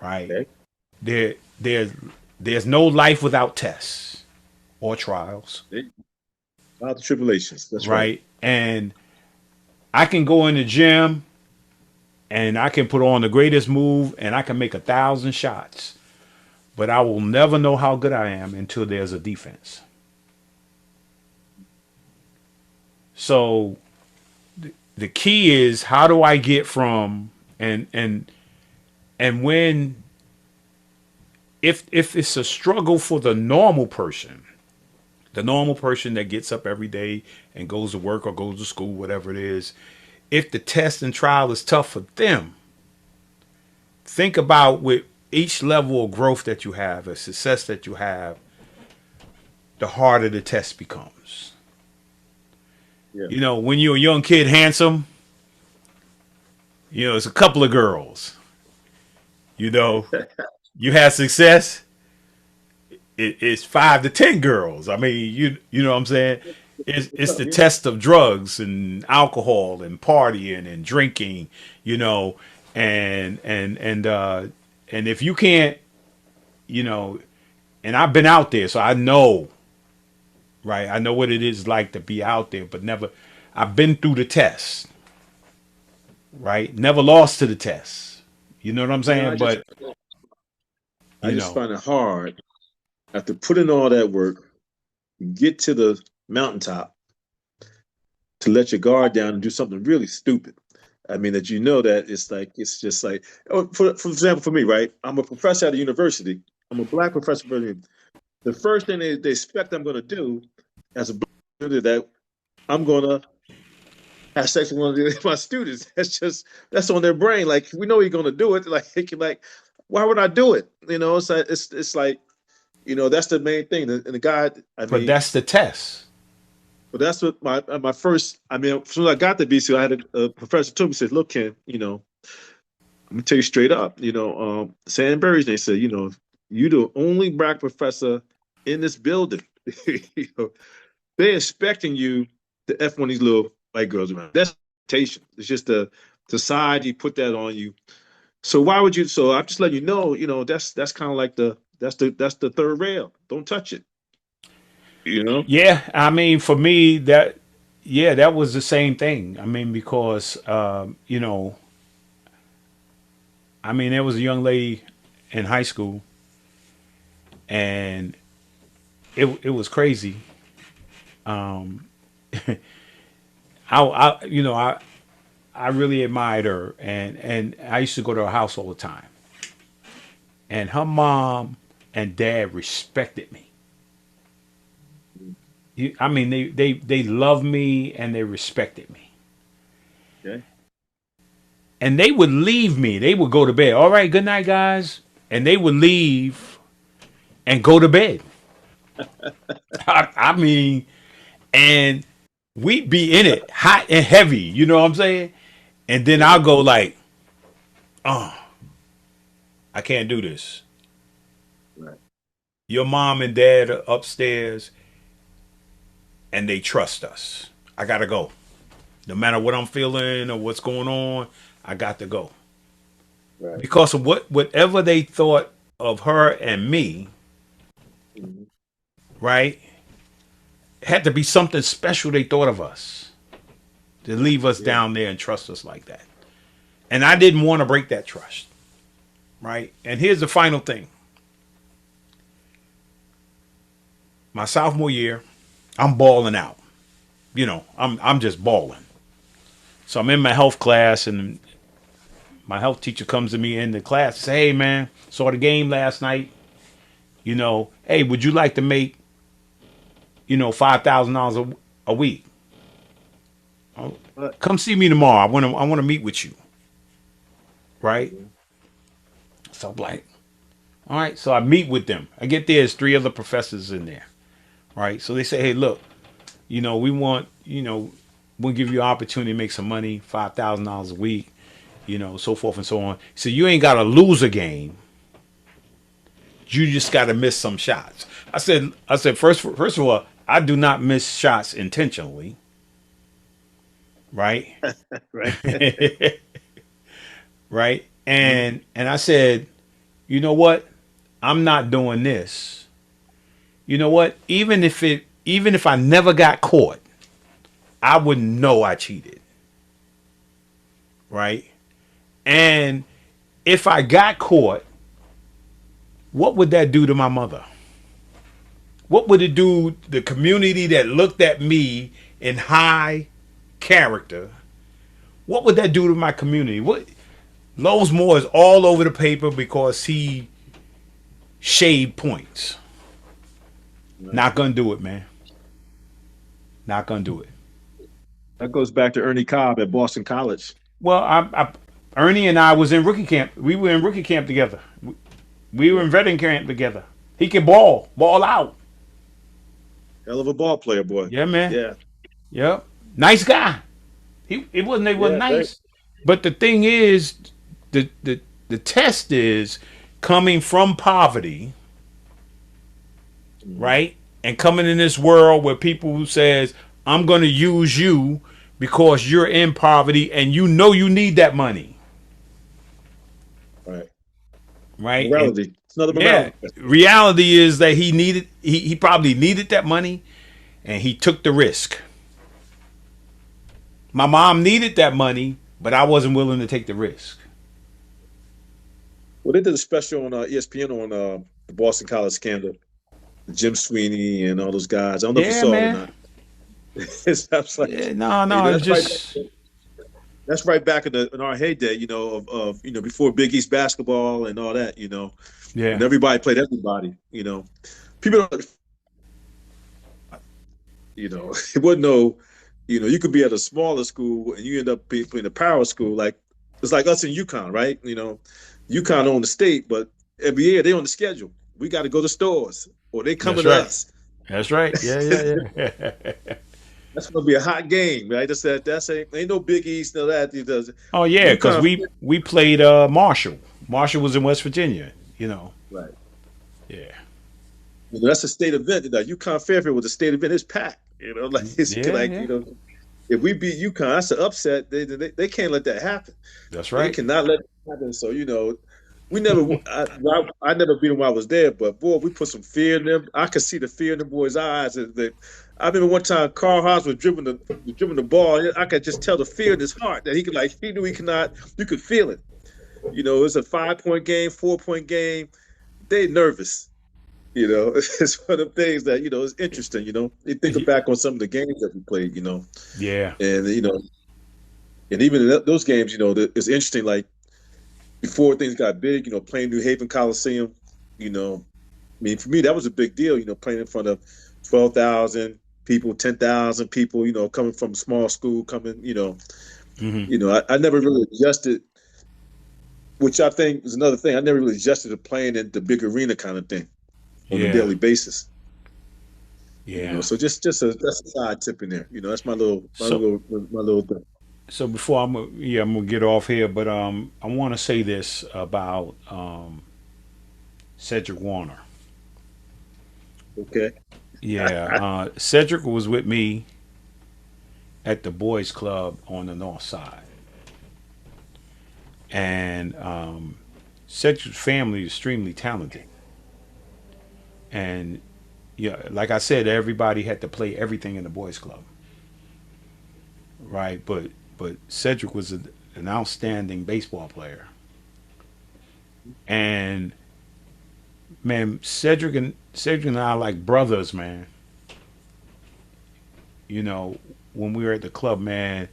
right? Okay. There, there's there's no life without tests or trials, There you go. Out the tribulations. That's right. right? And I can go in the gym and I can put on the greatest move and I can make 1,000 shots, but I will never know how good I am until there's a defense. So the key is how do I get from and when if it's a struggle for the normal person that gets up every day and goes to work or goes to school, whatever it is, if the test and trial is tough for them, think about with each level of growth that you have, a success that you have, the harder the test becomes. Yeah. You know, when you're a young kid, handsome, you know, it's a couple of girls. You know, you have success, it's 5 to 10 girls. I mean, you know what I'm saying? It's the Yeah. test of drugs and alcohol and partying and drinking, you know, and if you can't, you know, and I've been out there, so I know, right? I know what it is like to be out there, but never. I've been through the test, right? Never lost to the test. You know what I'm You know, saying? But I you just know, find it hard after putting all that work, get to the mountaintop to let your guard down and do something really stupid. I mean, that you know that it's just like, oh, for example, for me, right? I'm a professor at a university. I'm a black professor. The first thing they expect I'm going to do as a black that I'm going to have sex with one of my students. That's on their brain. Like we know you're going to do it. Like why would I do it? You know, it's like that's the main thing. And the guy, I but mean, that's the test. but that's what my first. I mean, as soon as I got to BC, I had a professor told me said, "Look, Ken, I'm gonna tell you straight up. Sandberries. They said, you the only black professor in this building. you know, they're expecting you to f one of these little white girls around. That's expectation. It's just the society put that on you. So why would you? So I'm just letting you know. That's kind of like that's the third rail. Don't touch it. You know. Yeah, I mean, for me, that yeah, that was the same thing. I mean, because you know, I mean, there was a young lady in high school, and it was crazy. Um, you know, I really admired her, and I used to go to her house all the time, and her mom and dad respected me. I mean, they loved me and they respected me. Okay. And they would leave me. They would go to bed. All right, good night, guys. And they would leave and go to bed. I mean, and we'd be in it hot and heavy. You know what I'm saying? And then Yeah. I'll go like, oh, I can't do this. Right. Your mom and dad are upstairs and they trust us. I gotta go. No matter what I'm feeling or what's going on, I got to go. Right. Because of whatever they thought of her and me, Mhm. right? It had to be something special they thought of us to leave us Yeah. down there and trust us like that. And I didn't want to break that trust, right? And here's the final thing. My sophomore year, I'm balling out. You know, I'm just balling. So I'm in my health class and my health teacher comes to me in the class and says, "Hey man, saw the game last night. You know, hey, would you like to make, $5,000 a week? Oh, But come see me tomorrow. I want to meet with you." Right? mhm. So I'm like, all right. So I meet with them. I get there, there's three other professors in there. Right? So they say, hey, look, we want, we'll give you an opportunity to make some money, $5,000 a week. so forth and so on. So you ain't got to lose a game. You just got to miss some shots. I said, first of all, I do not miss shots intentionally, right? Right. Right? Mhm. And I said, you know what? I'm not doing this. You know what? Even if I never got caught, I wouldn't know I cheated, right? And if I got caught, what would that do to my mother? What would it do to the community that looked at me in high character? What would that do to my community? What Lowe's Moore is all over the paper because he shaved points. Right. Not gonna do it, man. Not gonna do it. That goes back to Ernie Cobb at Boston College. Well, Ernie and I was in rookie camp. We were in rookie camp together. We were Yeah. in veteran camp together. He can ball out. Hell of a ball player, boy. Yeah, man. Yeah. Yep. Nice guy. He wasn't Yeah. Very. nice. But the thing is, the test is coming from poverty, Mhm. right? And coming in this world where people who says, I'm gonna use you because you're in poverty and you know you need that money. Right. Right? And Morality. It's another yeah, morality. reality is that he probably needed that money and he took the risk. My mom needed that money, but I wasn't willing to take the risk. Well, they did a special on ESPN on the Boston College scandal. Jim Sweeney and all those guys. I don't know if you Yeah, saw it or man. not. It's like, Yeah, no, you no, know, it's just that's right back in our heyday, of before Big East basketball and all that, when yeah, everybody played everybody, people don't, it wasn't no, you could be at a smaller school and you end up playing a power school, like it's like us in UConn, right? UConn on the state, but every year they on the schedule. We got to go to stores or they that's coming to right. us. That's right. Yeah, yeah, yeah. That's gonna be a hot game, right? That's ain't no Big East, no that. He does Oh yeah, because UConn, we played Marshall. Marshall was in West Virginia. right? Yeah, That's a state event. UConn Fairfield was a state event. It's packed. Like it's yeah, like yeah. if we beat UConn, that's an upset. They can't let that happen. That's They right. cannot let it happen. So we never. I never beat them while I was there, but boy, we put some fear in them. I could see the fear in the boys' eyes. I remember one time Carl Haas was dribbling the ball. I could just tell the fear in his heart that he knew he could not. You could feel it. It's a 5-point game, 4-point game. They nervous. It's one of the things that is interesting. You think back on some of the games that we played. Yeah, And and even in those games, it's interesting. Like before things got big, playing New Haven Coliseum. I mean, for me that was a big deal. Playing in front of 12,000 people, 10,000 people. Coming from a small school, coming. I never really adjusted, which I think is another thing. I never really adjusted to playing in the big arena kind of thing on a yeah, daily basis. yeah. So just that's a side tip in there. That's So my little thing. so before I'm gonna get off here, but I want to say this about Cedric Warner. Okay. Yeah, Cedric was with me at the boys' club on the north side, and Cedric's family is extremely talented, and yeah, like I said, everybody had to play everything in the boys' club, right? But Cedric was an outstanding baseball player, and man, Cedric and I are like brothers, man. You know, when we were at the club, man,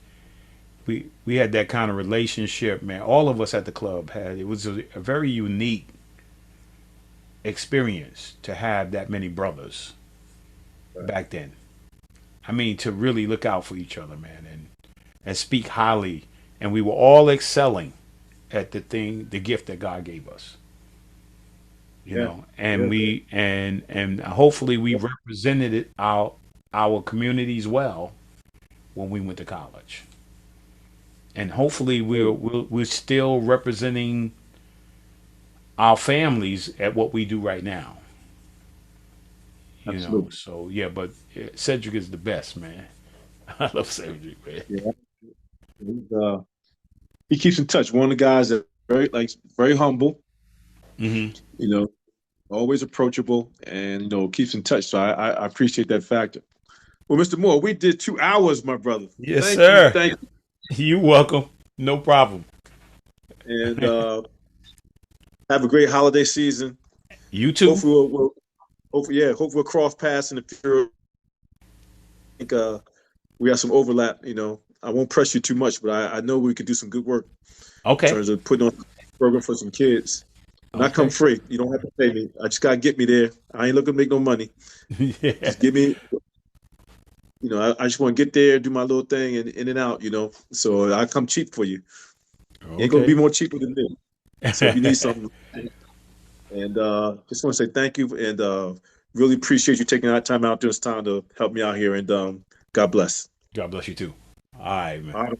we had that kind of relationship, man. All of us at the club had it was a very unique experience to have that many brothers Right. back then. I mean, to really look out for each other, man, and speak highly, and we were all excelling at the gift that God gave us. Yeah. And Yeah. and hopefully we represented our communities well when we went to college. and hopefully Oh, we're still representing our families at what we do right now. You know, absolutely. so yeah, but Cedric is the best, man. I love Cedric, man. Yeah. He's, he keeps in touch. One of the guys that very humble, Hmm. you know, always approachable, and keeps in touch. So I appreciate that factor. Well, Mr. Moore, we did 2 hours, my brother. Yes, Thank you, sir. thank You welcome. No problem. you, and have a great holiday season. You too. Hopefully, hopefully we'll cross paths in the future. I think we have some overlap. I won't press you too much, but I know we could do some good work in Okay. terms of putting on a program for some kids. And I come Okay. free. You don't have to pay me. I just gotta get me there. I ain't looking to make no money. Yeah. Just give me. I just want to get there, do my little thing, and in and out. So I come cheap for you. You ain't gonna be Okay. more cheaper than me. So if you need something, and just want to say thank you, and really appreciate you taking that time out this time to help me out here. And God bless. God bless you too. All right, man. All right.